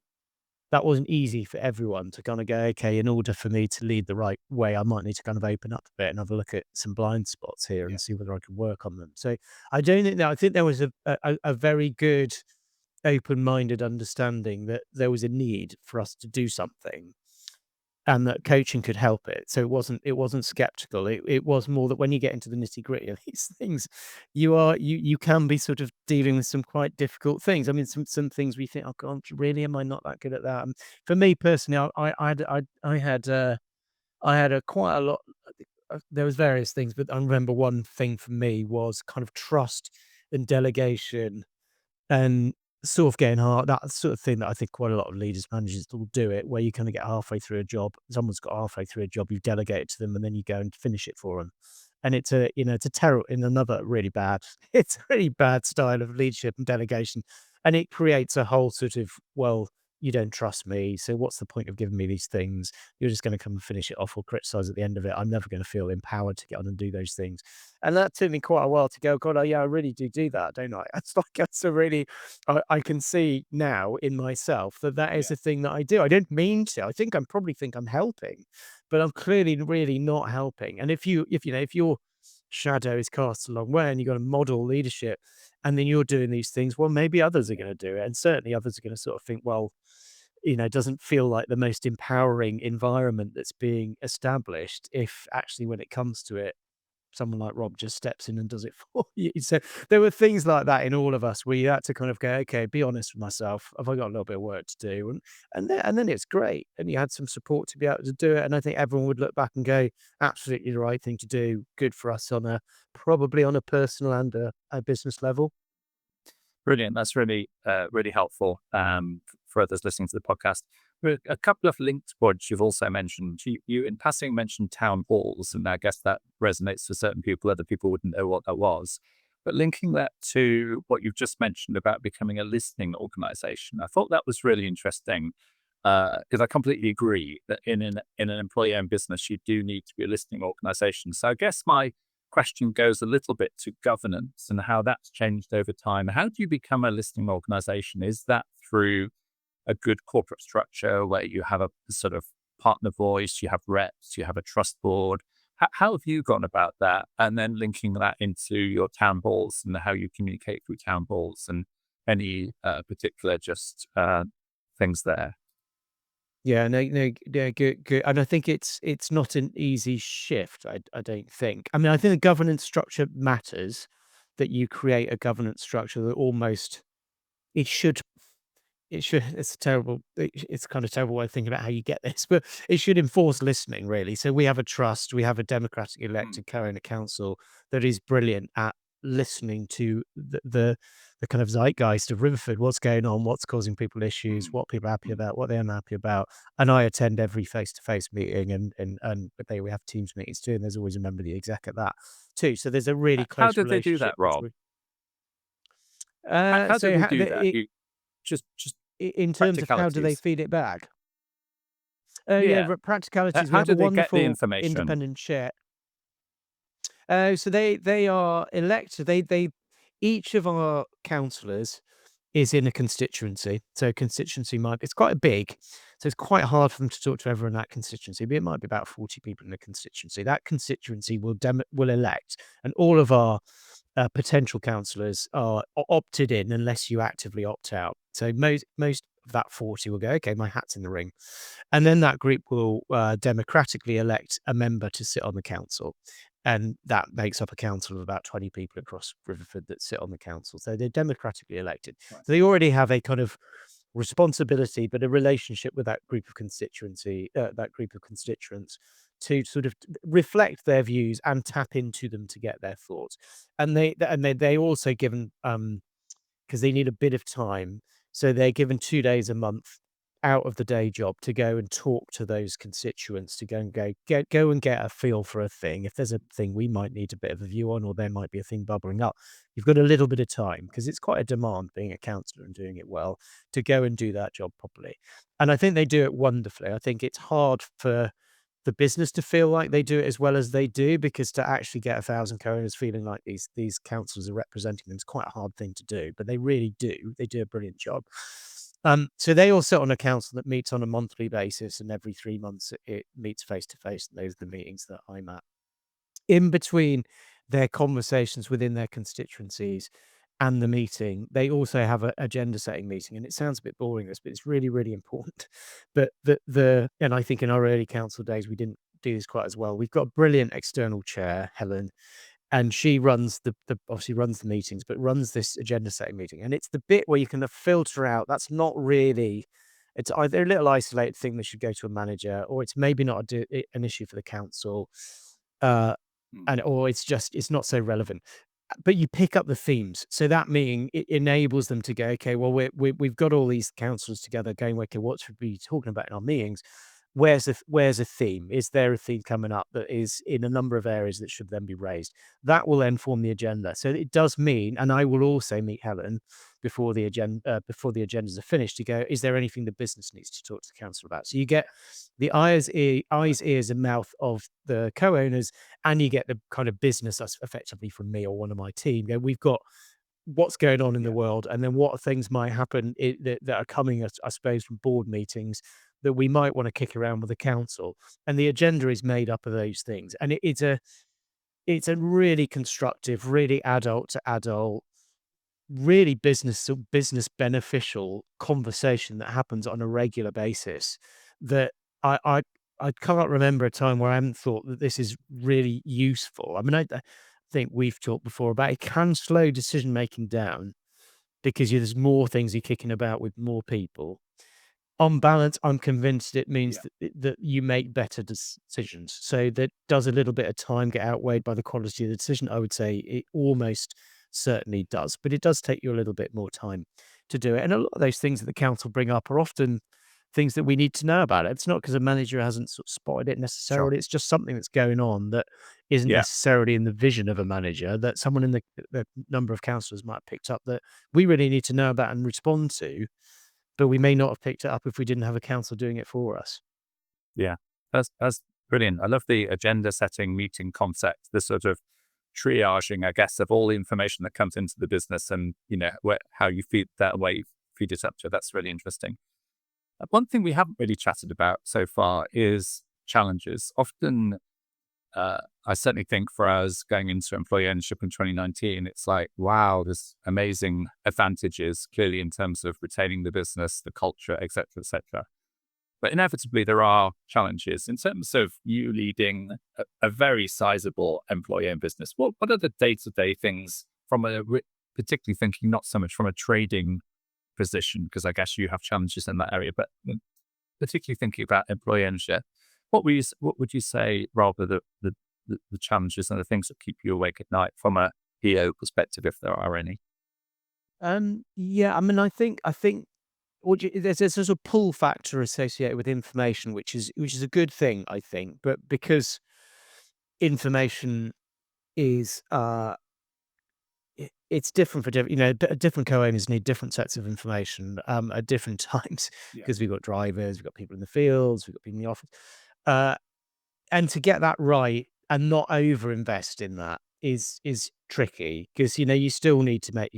easy for everyone to kind of go, okay, in order for me to lead the right way, I might need to kind of open up a bit and have a look at some blind spots here Yeah. and see whether I can work on them. So I don't think that, I think there was a very good open-minded understanding that there was a need for us to do something and that coaching could help it. So it wasn't skeptical. It was more that when you get into the nitty-gritty of these things, you can be sort of dealing with some quite difficult things. I mean, some things we think, "Oh god, really? Am I not that good at that?" For me personally, I had a quite a lot. There was various things, but I remember one thing for me was kind of trust and delegation and sort of getting hard that sort of thing that I think quite a lot of leaders, managers will do it, where you kinda get halfway through a job, someone's got halfway through a job, you delegate it to them, and then you go and finish it for them. And it's a terror in another really bad it's a really bad style of leadership and delegation, and it creates a whole sort of, "Well, you don't trust me, so what's the point of giving me these things? You're just gonna come and finish it off or criticize at the end of it. I'm never gonna feel empowered to get on and do those things." And that took me quite a while to go, "God, oh, yeah, I really do that, don't I?" It's like that's a really I can see now in myself that that is Yeah. a thing that I do. I don't mean to. I think I'm helping, but I'm clearly really not helping. And if your shadow is cast a long way and you've got to model leadership and then you're doing these things, well, maybe others are going to do it. And certainly others are going to sort of think, well, it doesn't feel like the most empowering environment that's being established if actually when it comes to it, someone like Rob just steps in and does it for you. So there were things like that in all of us where you had to kind of go, okay, be honest with myself. Have I got a little bit of work to do? And then it's great. And you had some support to be able to do it. And I think everyone would look back and go, absolutely the right thing to do. Good for us probably on a personal and a business level. Brilliant. That's really, really helpful for others listening to the podcast. A couple of linked points you've also mentioned. You in passing mentioned town halls, and I guess that resonates for certain people. Other people wouldn't know what that was. But linking that to what you've just mentioned about becoming a listening organization, I thought that was really interesting because I completely agree that in an employee-owned business, you do need to be a listening organization. So I guess my question goes a little bit to governance and how that's changed over time. How do you become a listening organization? Is that through a good corporate structure where you have a sort of partner voice, you have reps, you have a trust board? How have you gone about that? And then linking that into your town halls and how you communicate through town halls and any particular just things there. Yeah, no, yeah, good. And I think it's not an easy shift. I don't think. I mean, I think the governance structure matters. That you create a governance structure that almost it should it should. It's terrible. It's kind of terrible way of thinking about how you get this, but it should enforce listening really. So we have a trust. We have a democratically Mm, elected co-owner council that is brilliant at listening to the kind of zeitgeist of Riverford, what's going on, what's causing people issues, mm, what people are happy mm. about, what they're unhappy about. And I attend every face-to-face meeting and we have Teams meetings too, and there's always a member of the exec at that too. So there's a really How close did they do that, relationship Rob? between. How do So they how, do that? You just in terms of how do they practicalities. feed it back? Yeah, Yeah. practicalities. We How have a do they get the wonderful information? independent chair. So they are elected. They each of our councillors is in a constituency. So constituency might it's quite big, so it's quite hard for them to talk to everyone in that constituency. But it might be about 40 people in the constituency. That constituency will elect, and all of our potential councillors are opted in unless you actively opt out. So most of that 40 will go, okay, my hat's in the ring, and then that group will democratically elect a member to sit on the council. And that makes up a council of about 20 people across Riverford that sit on the council. So they're democratically elected. Right. So they already have a kind of responsibility, but a relationship with that group of that group of constituents to sort of reflect their views and tap into them to get their thoughts. And they also given because they need a bit of time. So they're given 2 days a month out of the day job to go and talk to those constituents, to go and get a feel for a thing. If there's a thing we might need a bit of a view on, or there might be a thing bubbling up, you've got a little bit of time because it's quite a demand being a counsellor and doing it well to go and do that job properly. And I think they do it wonderfully. I think it's hard for the business to feel like they do it as well as they do, because to actually get 1,000 co-owners feeling like these councils are representing them is quite a hard thing to do, but they really do. They do a brilliant job. So they all sit on a council that meets on a monthly basis, and every 3 months it meets face to face. And those are the meetings that I'm at. In between their conversations within their constituencies and the meeting, they also have a agenda setting meeting. And it sounds a bit boring, this, but it's really, really important. But and I think in our early council days, we didn't do this quite as well. We've got a brilliant external chair, Helen, and she runs the obviously runs the meetings, but runs this agenda setting meeting. And it's the bit where you can filter out that's not really, it's either a little isolated thing that should go to a manager, or it's maybe not an issue for the council, uh, Mm. and or it's not so relevant. But you pick up the themes. So that meeting, it enables them to go, okay, well, we've got all these councillors together going, okay, what should we be talking about in our meetings? Where's a theme? Is there a theme coming up that is in a number of areas that should then be raised? That will then form the agenda. So it does mean, and I will also meet Helen before the agendas are finished to go, is there anything the business needs to talk to the council about? So you get the eyes, ears, and mouth of the co-owners, and you get the kind of business that's effectively from me or one of my team. We've got what's going on in the Yeah. world, and then what things might happen that are coming, I suppose, from board meetings that we might want to kick around with the council. And the agenda is made up of those things, and it's a really constructive, really adult to adult, really business to business beneficial conversation that happens on a regular basis. That I I I can't remember a time where I haven't thought that this is really useful. I mean, I think we've talked before about it can slow decision making down because there's more things you're kicking about with more people. On balance, I'm convinced it means Yeah. that you make better decisions. So that does a little bit of time get outweighed by the quality of the decision? I would say it almost certainly does, but it does take you a little bit more time to do it. And a lot of those things that the council bring up are often things that we need to know about it. It's not because a manager hasn't sort of spotted it Sure. necessarily. It's just something that's going on that isn't Yeah. necessarily in the vision of a manager, that someone in the number of counsellors might have picked up, that we really need to know about and respond to, but we may not have picked it up if we didn't have a counsellor doing it for us. Yeah. That's brilliant. I love the agenda setting meeting concept, the sort of triaging, I guess, of all the information that comes into the business and, how you feed it up to. That's really interesting. One thing we haven't really chatted about so far is challenges. Often, I certainly think for us going into employee ownership in 2019, it's like, wow, there's amazing advantages clearly in terms of retaining the business, the culture, et cetera, et cetera. But inevitably, there are challenges in terms of you leading a very sizable employee-owned business. What are the day-to-day things from particularly thinking not so much from a trading position, because I guess you have challenges in that area, but particularly thinking about employee ownership, what would you say, rather the challenges and the things that keep you awake at night from a PO perspective, if there are any? Yeah, I mean, I think there's a sort of pull factor associated with information, which is a good thing, I think, but because information is it's different for different, different co-owners need different sets of information at different times, Yeah. because we've got drivers, we've got people in the fields, we've got people in the office, uh, and to get that right and not over invest in that is tricky, because you still need to make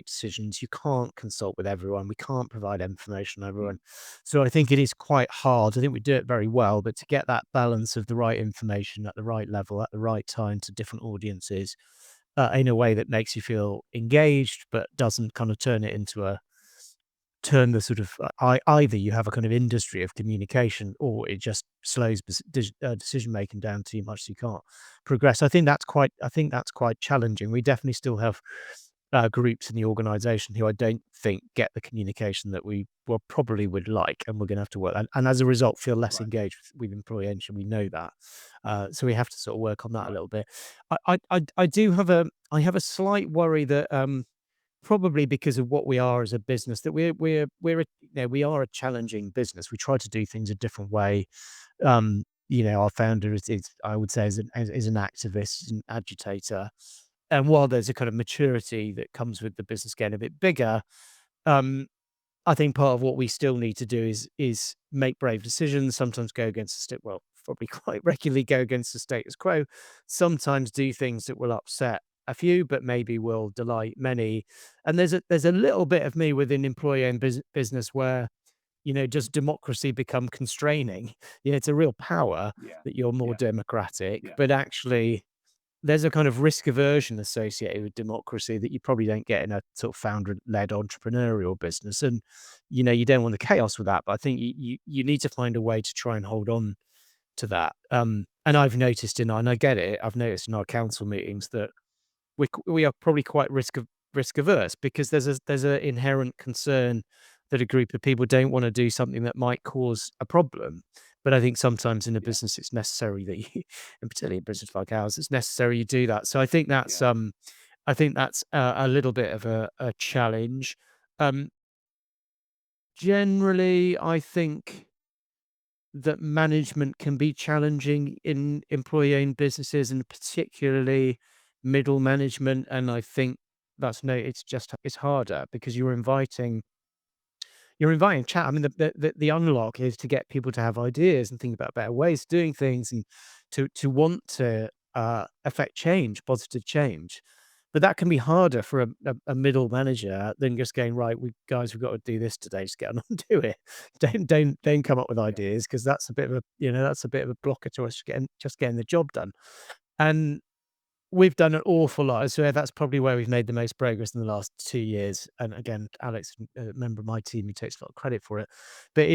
decisions. You can't consult with everyone. We can't provide information on everyone. So I think it is quite hard. I think we do it very well, but to get that balance of the right information at the right level at the right time to different audiences, in a way that makes you feel engaged but doesn't kind of turn the sort of either you have a kind of industry of communication, or it just slows decision making down too much so you can't progress. I think that's quite challenging. We definitely still have groups in the organization who I don't think get the communication that we probably would like, and we're going to have to work, and as a result feel less Right. engaged with employee engine. We know that, so we have to sort of work on that a Right. little bit. I have a slight worry that probably because of what we are as a business, that we are a challenging business. We try to do things a different way. Our founder is I would say is an activist, an agitator, and while there's a kind of maturity that comes with the business getting a bit bigger, um, I think part of what we still need to do is make brave decisions. Sometimes go against probably quite regularly go against the status quo. Sometimes do things that will upset a few, but maybe will delight many. And there's a little bit of me within employee-owned business where does democracy become constraining? It's a real power Yeah. that you're more Yeah. democratic, Yeah. but actually there's a kind of risk aversion associated with democracy that you probably don't get in a sort of founder-led entrepreneurial business. And you don't want the chaos with that, but I think you need to find a way to try and hold on to that. And I get it. I've noticed in our council meetings that we are probably quite risk averse, because there's a inherent concern that a group of people don't want to do something that might cause a problem. But I think sometimes in a Yeah. business it's necessary that you, and particularly in business like ours, it's necessary you do that. So Yeah. I think that's a little bit of a challenge. Um, Generally, I think that management can be challenging in employee-owned businesses, and particularly middle management. And I think it's harder because you're inviting chat. I mean, the unlock is to get people to have ideas and think about better ways of doing things, and to want to affect change, positive change. But that can be harder for a middle manager than just going, right, we've got to do this today. Just get on and do it. Don't come up with Yeah. ideas, because that's a bit of a blocker to us getting the job done. And we've done an awful lot. So that's probably where we've made the most progress in the last 2 years. And again, Alex, a member of my team, who takes a lot of credit for it, but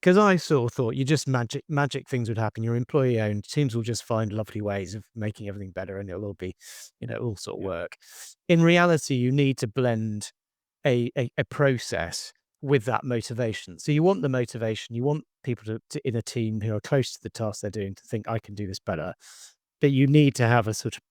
because I sort of thought you just magic things would happen. Your employee owned teams will just find lovely ways of making everything better, and it'll all be, all sort of Yeah. work. In reality, you need to blend a process with that motivation. So you want the motivation, you want people to in a team who are close to the task they're doing to think, I can do this better. But you need to have a sort of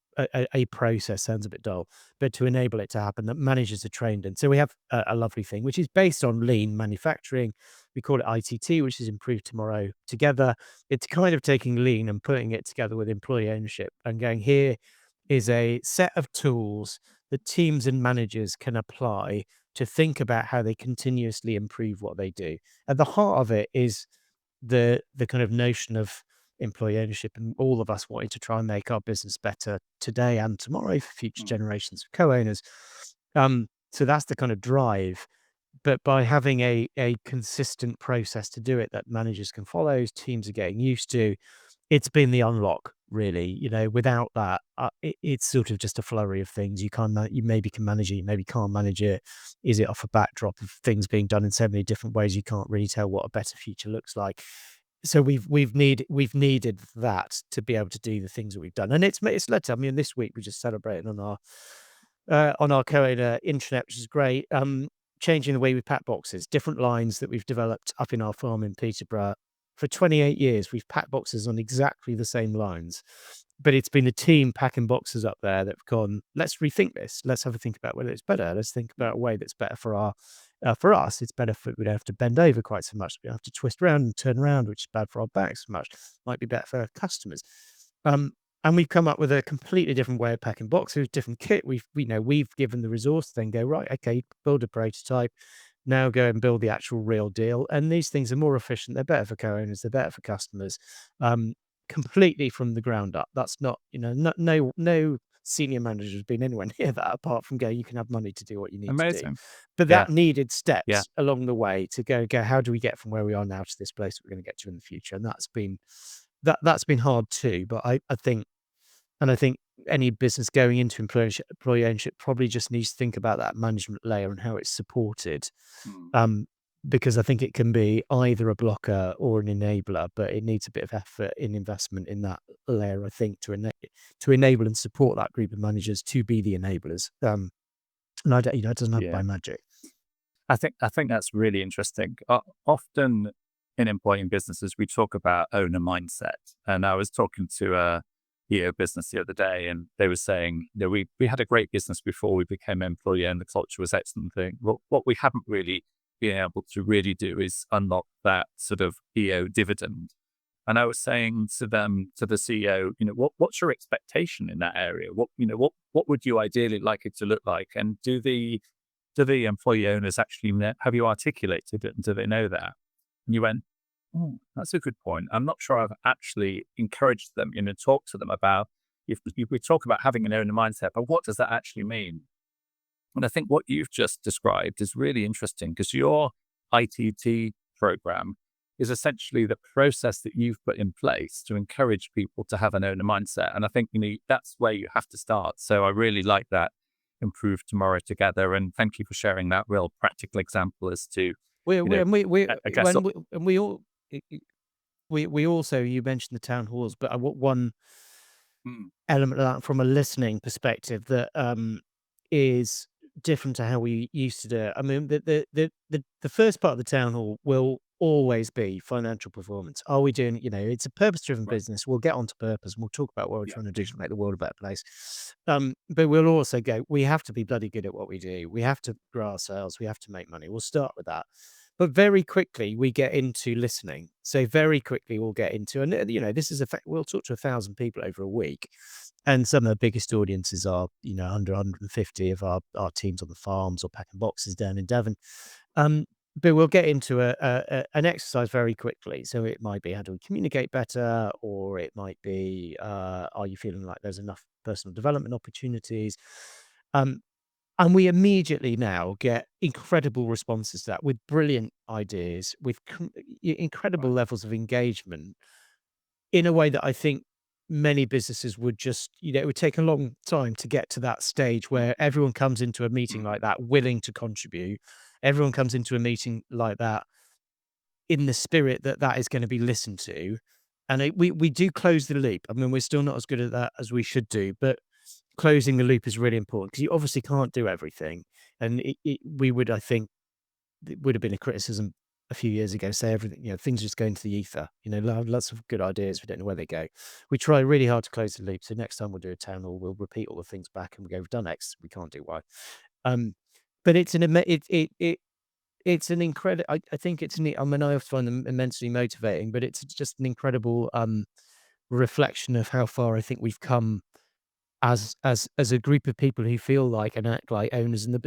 a process. Sounds a bit dull, but to enable it to happen, that managers are trained in. So we have a lovely thing which is based on lean manufacturing. we call it ITT, which is Improve Tomorrow Together. It's kind of taking lean and putting it together with employee ownership and going, here is a set of tools that teams and managers can apply to think about how they continuously improve what they do. At the heart of it is the kind of notion of employee ownership and all of us wanting to try and make our business better today and tomorrow for future generations of co-owners. So that's the kind of drive. But by having a consistent process to do it that managers can follow, teams are getting used to, it's been the unlock, really. Without that, it's sort of just a flurry of things. You maybe can manage it, you maybe can't manage it. Is it off a backdrop of things being done in so many different ways you can't really tell what a better future looks like? So we've needed that to be able to do the things that we've done, and it's led to. I mean, this week we just celebrated on our co-owner intranet, which is great. Changing the way we pack boxes, different lines that we've developed up in our farm in Peterborough. For 28 years, we've packed boxes on exactly the same lines, but it's been a team packing boxes up there that have gone, let's rethink this. Let's have a think about whether it's better. Let's think about a way that's better for us. It's better we don't have to bend over quite so much. We don't have to twist around and turn around, which is bad for our backs so much. Might be better for our customers. And we've come up with a completely different way of packing boxes, different kit. We've given the resource, then go, right, okay, build a prototype, now go and build the actual real deal. And these things are more efficient. They're better for co-owners. They're better for customers, completely from the ground up. That's not, no senior manager has been anywhere near that, apart from go, you can have money to do what you need to do. Amazing. But Yeah. that needed steps Yeah. along the way to go, how do we get from where we are now to this place that we're going to get to in the future? And that's been hard too. But I think any business going into employee ownership probably just needs to think about that management layer and how it's supported. Because I think it can be either a blocker or an enabler, but it needs a bit of effort in investment in that layer, I think, to enable and support that group of managers to be the enablers. And I don't, it doesn't happen by magic. I think that's really interesting. Often in employing businesses, we talk about owner mindset. And I was talking to a business the other day, and they were saying, we had a great business before we became employee and the culture was excellent thing. Well, what we haven't really been able to really do is unlock that sort of EO dividend. And I was saying to the CEO, what's your expectation in that area? What would you ideally like it to look like? And do the employee owners actually have you articulated it, and do they know that? And you went, oh, that's a good point. I'm not sure I've actually encouraged them, talk to them about, if we talk about having an owner mindset, but what does that actually mean? And I think what you've just described is really interesting, because your ITT program is essentially the process that you've put in place to encourage people to have an owner mindset. And I think, that's where you have to start. So I really like that Improve Tomorrow Together. And thank you for sharing that real practical example as to, We also, you mentioned the town halls, but I want one element of that from a listening perspective that is different to how we used to do it. I mean, the first part of the town hall will always be financial performance. Are we doing, it's a purpose-driven business. We'll get onto purpose and we'll talk about what we're trying to do to make the world a better place. But we'll also go, we have to be bloody good at what we do. We have to grow our sales. We have to make money. We'll start with that. But very quickly we get into listening. So very quickly we'll get into, and this is we'll talk to 1,000 people over a week. And some of the biggest audiences are, under 150 of our teams on the farms or packing boxes down in Devon. But we'll get into an exercise very quickly. So it might be, how do we communicate better? Or it might be, are you feeling like there's enough personal development opportunities? And we immediately now get incredible responses to that, with brilliant ideas, with incredible levels of engagement, in a way that I think many businesses would just, it would take a long time to get to that stage where everyone comes into a meeting like that willing to contribute. Everyone comes into a meeting like that in the spirit that is going to be listened to. And we do close the loop. I mean, we're still not as good at that as we should do, but closing the loop is really important, because you obviously can't do everything. And we would, I think, it would have been a criticism a few years ago, say everything, things just go into the ether, lots of good ideas, we don't know where they go. We try really hard to close the loop. So next time we'll do a town hall, we'll repeat all the things back and we go, we've done X, we can't do Y. But it's it's an incredible. I think it's neat. I mean, I find them immensely motivating, but it's just an incredible reflection of how far I think we've come as a group of people who feel like and act like owners in the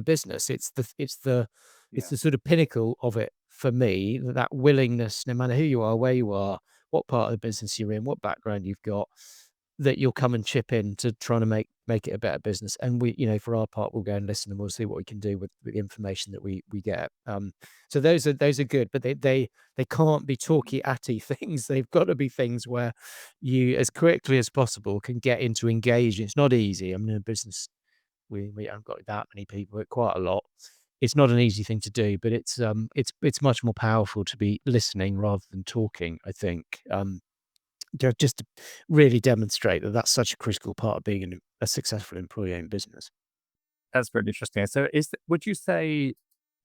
business. It's Yeah. the sort of pinnacle of it for me, that willingness, no matter who you are, where you are, what part of the business you're in, what background you've got, that you'll come and chip in to trying to make it a better business. And we, for our part, we'll go and listen and we'll see what we can do with the information that we get. So those are good, but they can't be talky atty things. They've got to be things where you, as quickly as possible, can get into engaging. It's not easy. I mean, in business, we haven't got that many people, but quite a lot. It's not an easy thing to do, but it's much more powerful to be listening rather than talking, I think. Just to really demonstrate that that's such a critical part of being a successful employee-owned business. That's very interesting. So would you say,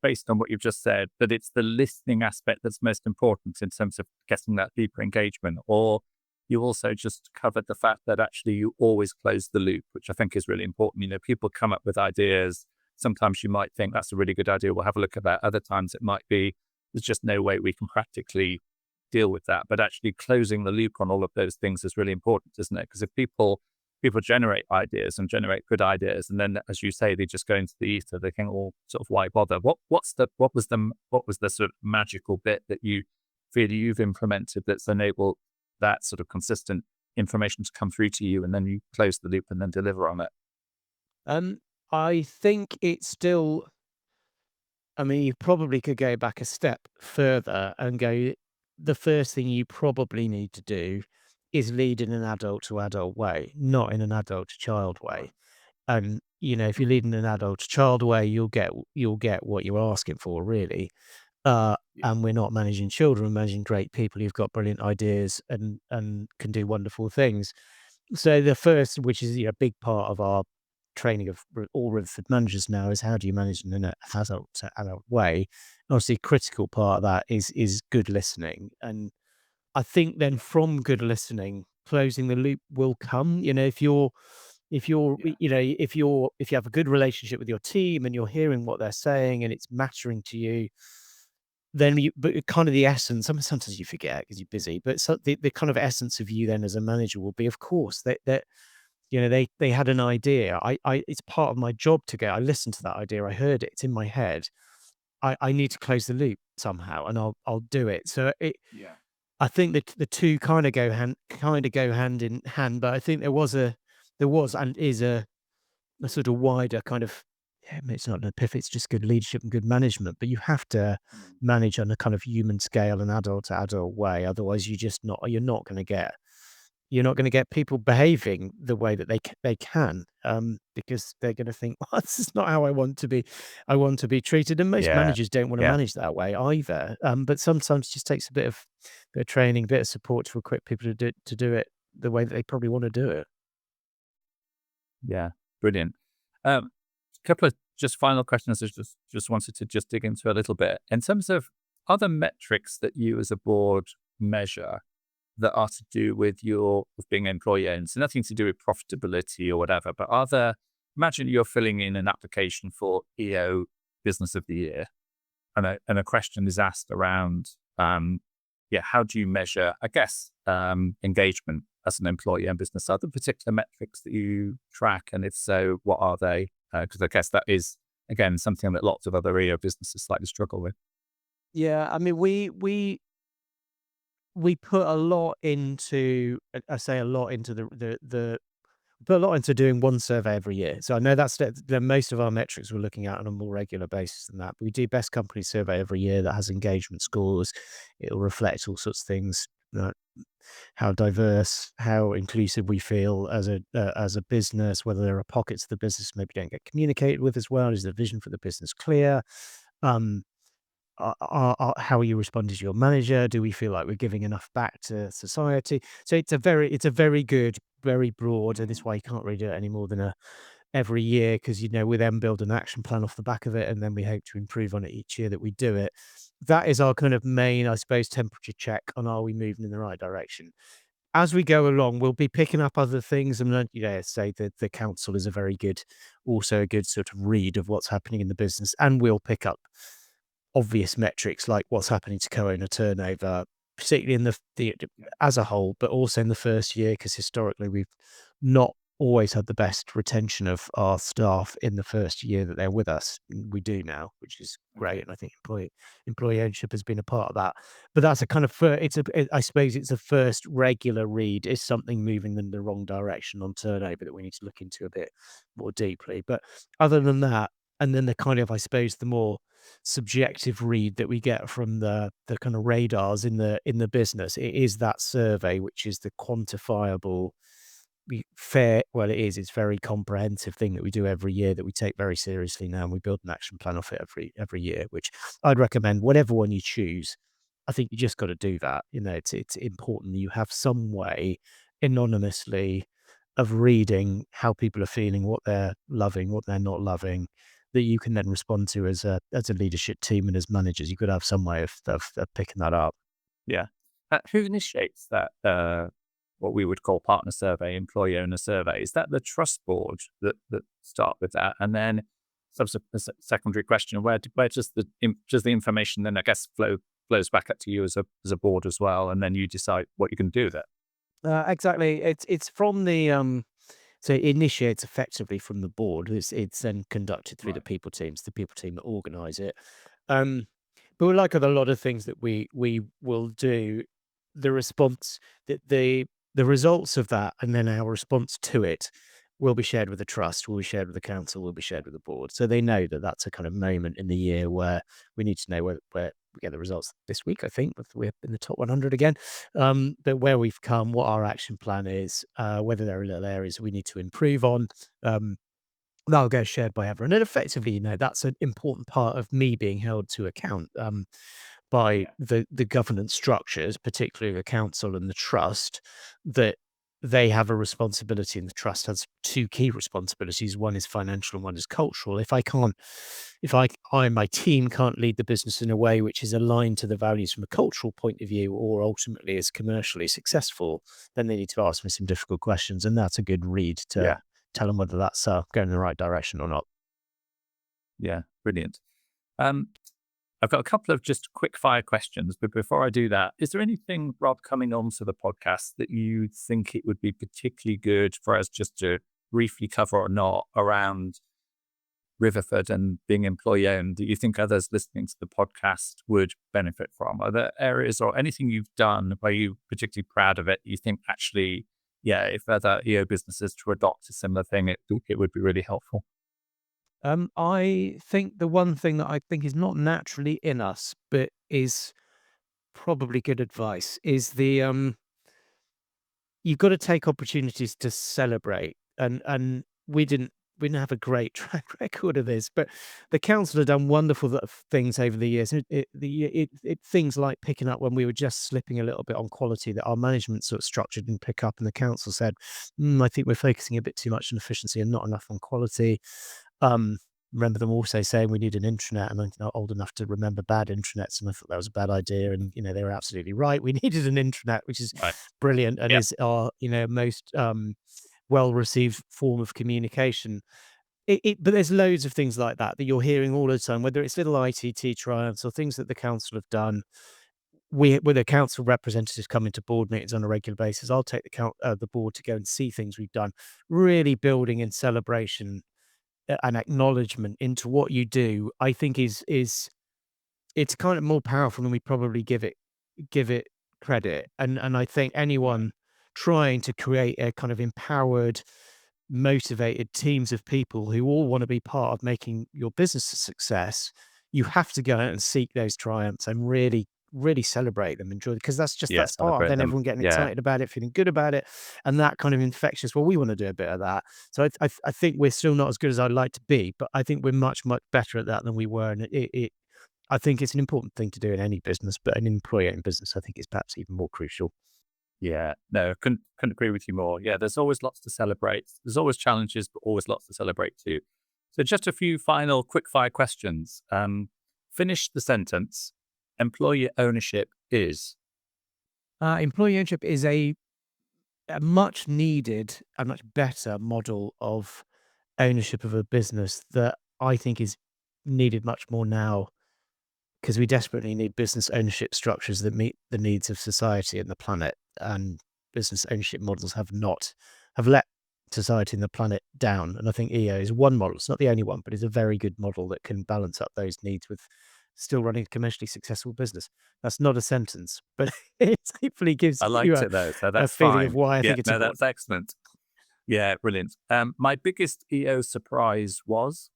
based on what you've just said, that it's the listening aspect that's most important in terms of getting that deeper engagement? Or you also just covered the fact that actually you always close the loop, which I think is really important. People come up with ideas. Sometimes you might think that's a really good idea. We'll have a look at that. Other times it might be, there's just no way we can practically deal with that. But actually closing the loop on all of those things is really important, isn't it? Because if people generate ideas and generate good ideas, and then, as you say, they just go into the ether, they think, "Well, sort of why bother?" What was the sort of magical bit that you feel you've implemented that's enabled that sort of consistent information to come through to you, and then you close the loop and then deliver on it? Um, I think it's still. I mean, you probably could go back a step further and go, the first thing you probably need to do is lead in an adult to adult way, not in an adult to child Right. way. And, if you lead in an adult to child way, you'll get what you're asking for, really. Uh, Yeah. and we're not managing children, we're managing great people who've got brilliant ideas and can do wonderful things. So the first, which is a big part of our training of all Riverford managers now, is how do you manage in an adult to adult way? Obviously, a critical part of that is good listening, and I think then from good listening, closing the loop will come. Yeah. If you have a good relationship with your team and you're hearing what they're saying and it's mattering to you, then but kind of the essence, sometimes you forget because you're busy, but the kind of essence of you then as a manager will be, of course, that they had an idea. It's part of my job to go. I listened to that idea. I heard it. It's in my head. I need to close the loop somehow, and I'll do it. So Yeah. I think that the two kind of go hand in hand. But I think there was and is a sort of wider kind of, yeah, I mean, it's not an epiphany, it's just good leadership and good management, but you have to Mm. manage on a kind of human scale and adult to adult way. Otherwise, you're not going to get people behaving the way that they can, because they're going to think, well, this is not how I want to be treated. And most Yeah. managers don't want to Yeah. manage that way either. But sometimes it just takes a bit of training, a bit of support to equip people to do it the way that they probably want to do it. Yeah. Brilliant. Um, Couple of just final questions. I just wanted to just dig into a little bit in terms of other metrics that you as a board measure that are to do with being employee owned. So nothing to do with profitability or whatever, but imagine you're filling in an application for EO Business of the Year, and a question is asked around, how do you measure, I guess, engagement as an employee and business? Are there particular metrics that you track? And if so, what are they? Because I guess that is, again, something that lots of other EO businesses slightly struggle with. Yeah, I mean, we put a lot into, I say a lot into the put a lot into doing one survey every year. So I know the most of our metrics we're looking at on a more regular basis than that. But we do best company survey every year that has engagement scores. It'll reflect all sorts of things, how diverse, how inclusive we feel as a business, whether there are pockets of the business maybe don't get communicated with as well. Is the vision for the business clear? Um, how are you responding to your manager? Do we feel like we're giving enough back to society? So it's a very good, very broad, and this is why you can't really do it any more than every year, because we then build an action plan off the back of it, and then we hope to improve on it each year that we do it. That is our kind of main, I suppose, temperature check on, are we moving in the right direction? As we go along, we'll be picking up other things, and then, say that the council is also a good sort of read of what's happening in the business, and we'll pick up obvious metrics like what's happening to co-owner turnover, particularly in the as a whole, but also in the first year, because historically we've not always had the best retention of our staff in the first year that they're with us. We do now, which is great, Okay. and I think employee ownership has been a part of that. But that's a kind of I suppose it's a first regular read. Is something moving in the wrong direction on turnover that we need to look into a bit more deeply? But other than that, and then the kind of, I suppose, the more subjective read that we get from the kind of radars in the business, it is that survey, which is the quantifiable, well, it is, it's very comprehensive thing that we do every year that we take very seriously now, and we build an action plan off it every year, which I'd recommend whatever one you choose. I think you just got to do that. It's important that you have some way anonymously of reading how people are feeling, what they're loving, what they're not loving, that you can then respond to as a leadership team and as managers. You've got to have some way of picking that up. Yeah. Who initiates that, what we would call partner survey, employee owner survey? Is that the trust board that start with that? And then secondary question, where does the information then, I guess, flows back up to you as a board as well, and then you decide what you can do with it? Exactly. It's from the so it initiates effectively from the board. It's then conducted through Right. the people team that organise it. Um, but like with a lot of things that we will do, the response that the results of that, and then our response to it, will be shared with the trust, will be shared with the council, will be shared with the board, so they know that that's a kind of moment in the year where we need to know where we get the results this week. I think we're in the top 100 again, but where we've come, what our action plan is, whether there are little areas we need to improve on. Um, That'll get shared by everyone, and effectively, that's an important part of me being held to account, by Yeah. the governance structures, particularly the council and the trust, that they have a responsibility, and the trust has two key responsibilities. One is financial and one is cultural. If I and my team can't lead the business in a way which is aligned to the values from a cultural point of view, or ultimately is commercially successful, then they need to ask me some difficult questions, and that's a good read to Yeah. tell them whether that's going in the right direction or not. Yeah. Brilliant. Um, I've got a couple of just quick fire questions, but before I do that, is there anything, Rob, coming on to the podcast that you think it would be particularly good for us just to briefly cover or not around Riverford and being employee owned that you think others listening to the podcast would benefit from? Are there areas or anything you've done where you're particularly proud of it? You think actually, yeah, if other EO businesses to adopt a similar thing, it would be really helpful. I think the one thing that I think is not naturally in us, but is probably good advice, is you've got to take opportunities to celebrate, and we didn't have a great track record of this, but the council have done wonderful things over the years. Things like picking up when we were just slipping a little bit on quality that our management sort of structured and pick up, and the council said, I think we're focusing a bit too much on efficiency and not enough on quality. Um, Remember them also saying we need an intranet, and I'm not old enough to remember bad intranets, and I thought that was a bad idea. And they were absolutely right. We needed an intranet, which is Right. brilliant and Yeah. is our most well received form of communication. But there's loads of things like that that you're hearing all the time, whether it's little ITT triumphs or things that the council have done. With the council representatives coming to board meetings on a regular basis, I'll take the board to go and see things we've done, really building in celebration, an acknowledgement into what you do. I think is it's kind of more powerful than we probably give it credit. And I think Right. anyone trying to create a kind of empowered, motivated teams of people who all want to be part of making your business a success, you have to go out and seek those triumphs and really, really celebrate them, enjoy, because Yeah. that's part of Celebrate then them. everyone getting Yeah. excited about it, feeling good about it, and that kind of infectious. Well, we want to do a bit of that. So I think we're still not as good as I'd like to be, but I think we're much, much better at that than we were. And I think it's an important thing to do in any business, but an employer-owned business, I think, is perhaps even more crucial. Yeah, no, couldn't agree with you more. Yeah, there's always lots to celebrate. There's always challenges, but always lots to celebrate too. So just a few final quick fire questions. Finish the sentence. Employer ownership is. Employee ownership is a much needed, a much better model of ownership of a business that I think is needed much more now because we desperately need business ownership structures that meet the needs of society and the planet. And business ownership models have let society and the planet down. And I think EO is one model. It's not the only one, but it's a very good model that can balance up those needs with still running a commercially successful business. That's not a sentence, but it hopefully gives I you liked it though, so a that's feeling of fine. why I Yeah, think it's no, important. that's excellent. Yeah, brilliant. My biggest EO surprise was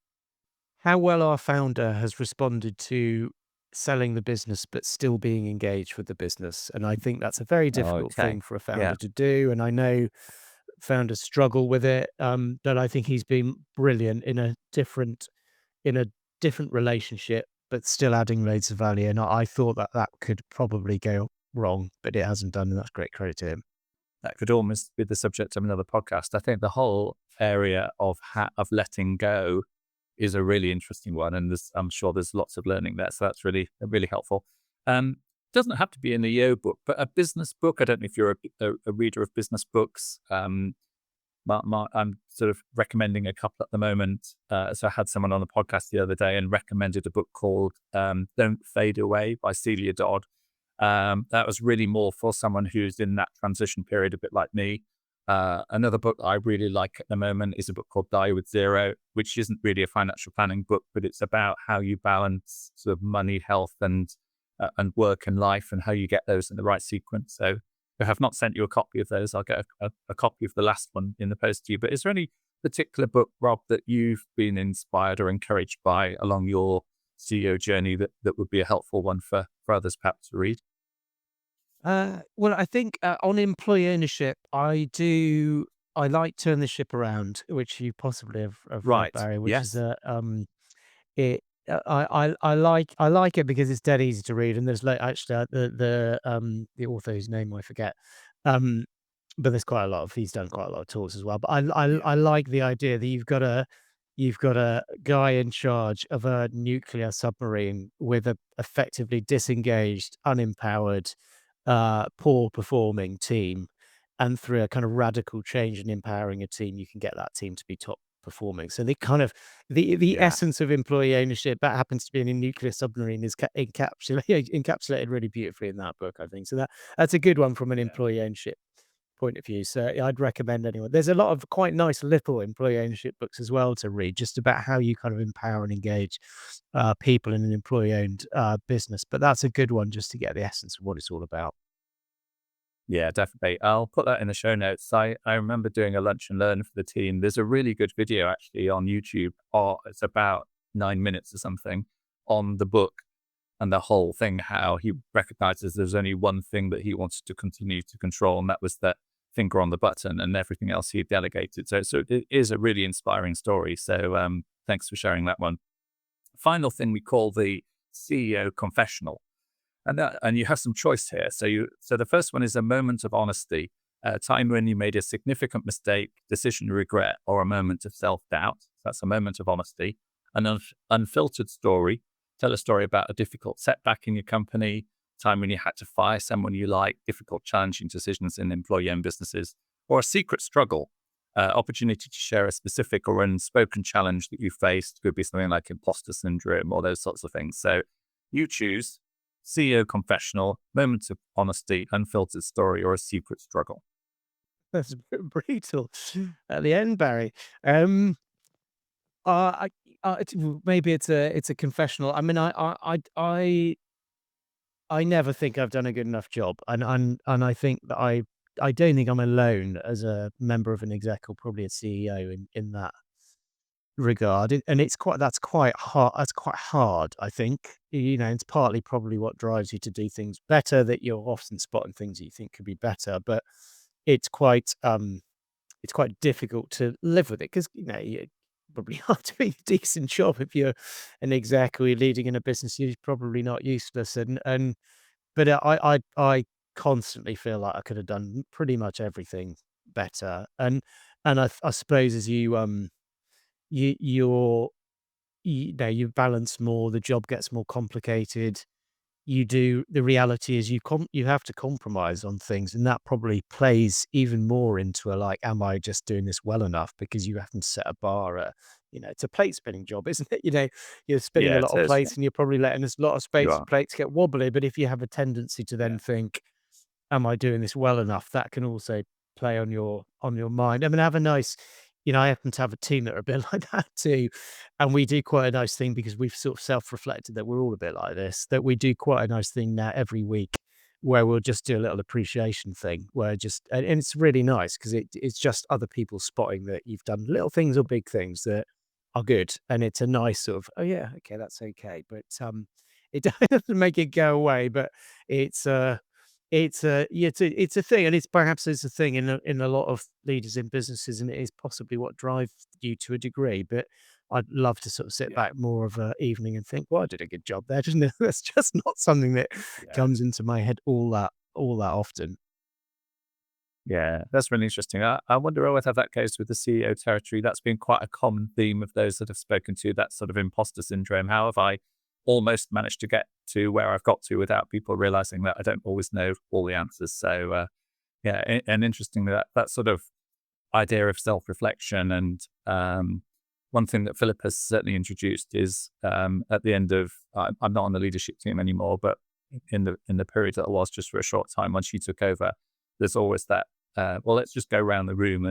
How well our founder has responded to selling the business, but still being engaged with the business. And I think that's a very difficult okay. thing for a Yeah, founder to do. And I know founders struggle with it. But I think he's been brilliant in a different relationship, but still adding loads of value. And I thought that that could probably go wrong, but it hasn't done. And that's great credit to him. that could almost be the subject of another podcast. I think the whole area of letting go is a really interesting one, and I'm sure there's lots of learning there. So that's really helpful. Doesn't have to be an EO book, but a business book. I don't know if you're a reader of business books. I'm sort of recommending a couple at the moment. So I had someone on the podcast the other day and recommended a book called "Don't Fade Away" by Celia Dodd. That was really more for someone who's in that transition period, a bit like me. Another book I really like at the moment is a book called Die with Zero, which isn't really a financial planning book, but it's about how you balance sort of money, health, and work and life, and how you get those in the right sequence. So I have not sent you a copy of those. I'll get a copy of the last one in the post to you. But is there any particular book, Rob, that you've been inspired or encouraged by along your CEO journey that would be a helpful one for others perhaps to read? Well, I think on employee ownership, I like Turn the Ship Around, which you possibly have read, Right. Barry, which is Yes. it. I like it because it's dead easy to read, and there's like actually the author whose name I forget, um, but there's quite a lot of he's done quite a lot of talks as well. But Yeah. I like the idea that you've got a guy in charge of a nuclear submarine with a effectively disengaged, unempowered, poor performing team. And through a kind of radical change in empowering a team, you can get that team to be top performing. So the Yeah. essence of employee ownership that happens to be in a nuclear submarine is encapsulated really beautifully in that book, I think. So that's a good one from an Yeah. employee ownership point of view. So yeah, I'd recommend anyone. There's a lot of quite nice little employee ownership books as well to read, just about how you kind of empower and engage people in an employee-owned business. But that's a good one just to get the essence of what it's all about. Yeah, definitely. I'll put that in the show notes. I remember doing a lunch and learn for the team. There's a really good video actually on YouTube, or it's about 9 minutes or something, on the book and the whole thing, how he recognizes there's only one thing that he wanted to continue to control, and that was that finger on the button, and everything else he delegated. So it is a really inspiring story. So thanks for sharing that one. Final thing we call the CEO confessional. And you have some choice here. So the first one is a moment of honesty, a time when you made a significant mistake, decision regret, or a moment of self-doubt. That's a moment of honesty. An unfiltered story. Tell a story about a difficult setback in your company, time when you had to fire someone you like, difficult, challenging decisions in employee-owned businesses, or a secret struggle. Opportunity to share a specific or unspoken challenge that you faced. Could be something like imposter syndrome or those sorts of things. So you choose CEO confessional, moments of honesty, unfiltered story, or a secret struggle. That's brutal at the end, Barry. I maybe it's a confessional. I mean, I never think I've done a good enough job, and I think that I don't think I'm alone as a member of an exec or probably a CEO in that regard. And it's quite that's quite hard. That's quite hard, I think. You know, it's partly probably what drives you to do things better. That you're often spotting things that you think could be better, but it's quite it's quite difficult to live with it because you know you probably are doing a decent job if you're an exec or you're leading in a business. You're probably not useless, and but I constantly feel like I could have done pretty much everything better, and I suppose as you're you know you balance more, the job gets more complicated. You do the reality is you have to compromise on things, and that probably plays even more into a like, am I just doing this well enough? Because you have to set a bar at it's a plate spinning job, isn't it? You're spinning Yeah, a it lot of is. Yeah, plates and you're probably letting a lot of you space are. plates get wobbly. But if you have a tendency to Yeah, then think, am I doing this well enough? That can also play on your mind. I mean, have a nice, I happen to have a team that are a bit like that too. And we do quite a nice thing because we've sort of self-reflected that we're all a bit like this, that we do quite a nice thing now every week where we'll just do a little appreciation thing where and it's really nice because it's just other people spotting that you've done little things or big things that are good. And it's a nice sort of, oh yeah, okay, that's okay. But it doesn't make it go away, but it's yeah, it's a thing, and it's a thing in a lot of leaders in businesses, and it is possibly what drives you to a degree. But I'd love to sort of sit yeah, back more of a evening and think, "Well, I did a good job there." Just that's just not something that yeah. comes into my head all that often. Yeah, that's really interesting. I wonder whether that goes with the CEO territory. That's been quite a common theme of those that I've spoken to, that sort of imposter syndrome. How have I almost managed to get to where I've got to without people realizing that I don't always know all the answers? So, yeah, and interesting that sort of idea of self-reflection. And one thing that Philip has certainly introduced is at the end of, I'm not on the leadership team anymore, but in the period that I was just for a short time when she took over, there's always that, well, let's just go around the room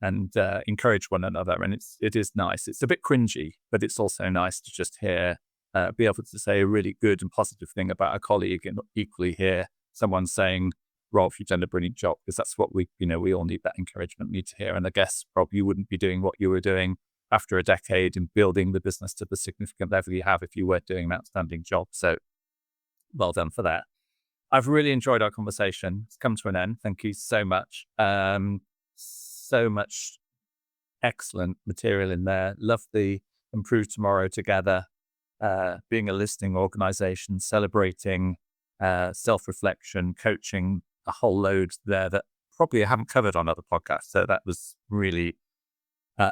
and encourage one another. And it is nice. It's a bit cringy, but it's also nice to just be able to say a really good and positive thing about a colleague, and equally hear someone saying, Rob, you've done a brilliant job, because that's what we all need, that encouragement, need to hear. And I guess, Rob, you wouldn't be doing what you were doing after a decade in building the business to the significant level you have if you weren't doing an outstanding job. So well done for that. I've really enjoyed our conversation. It's come to an end. Thank you so much. So much excellent material in there. Love the Improve Tomorrow Together, being a listening organization, celebrating self-reflection, coaching, a whole load there that probably I haven't covered on other podcasts. So that was really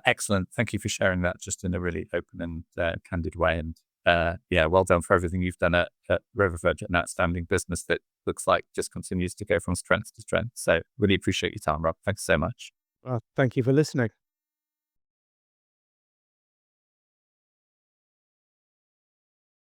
excellent. Thank you for sharing that just in a really open and candid way. And yeah, well done for everything you've done at Riverford, an outstanding business that looks like just continues to go from strength to strength. So really appreciate your time, Rob. Thanks so much. Thank you for listening.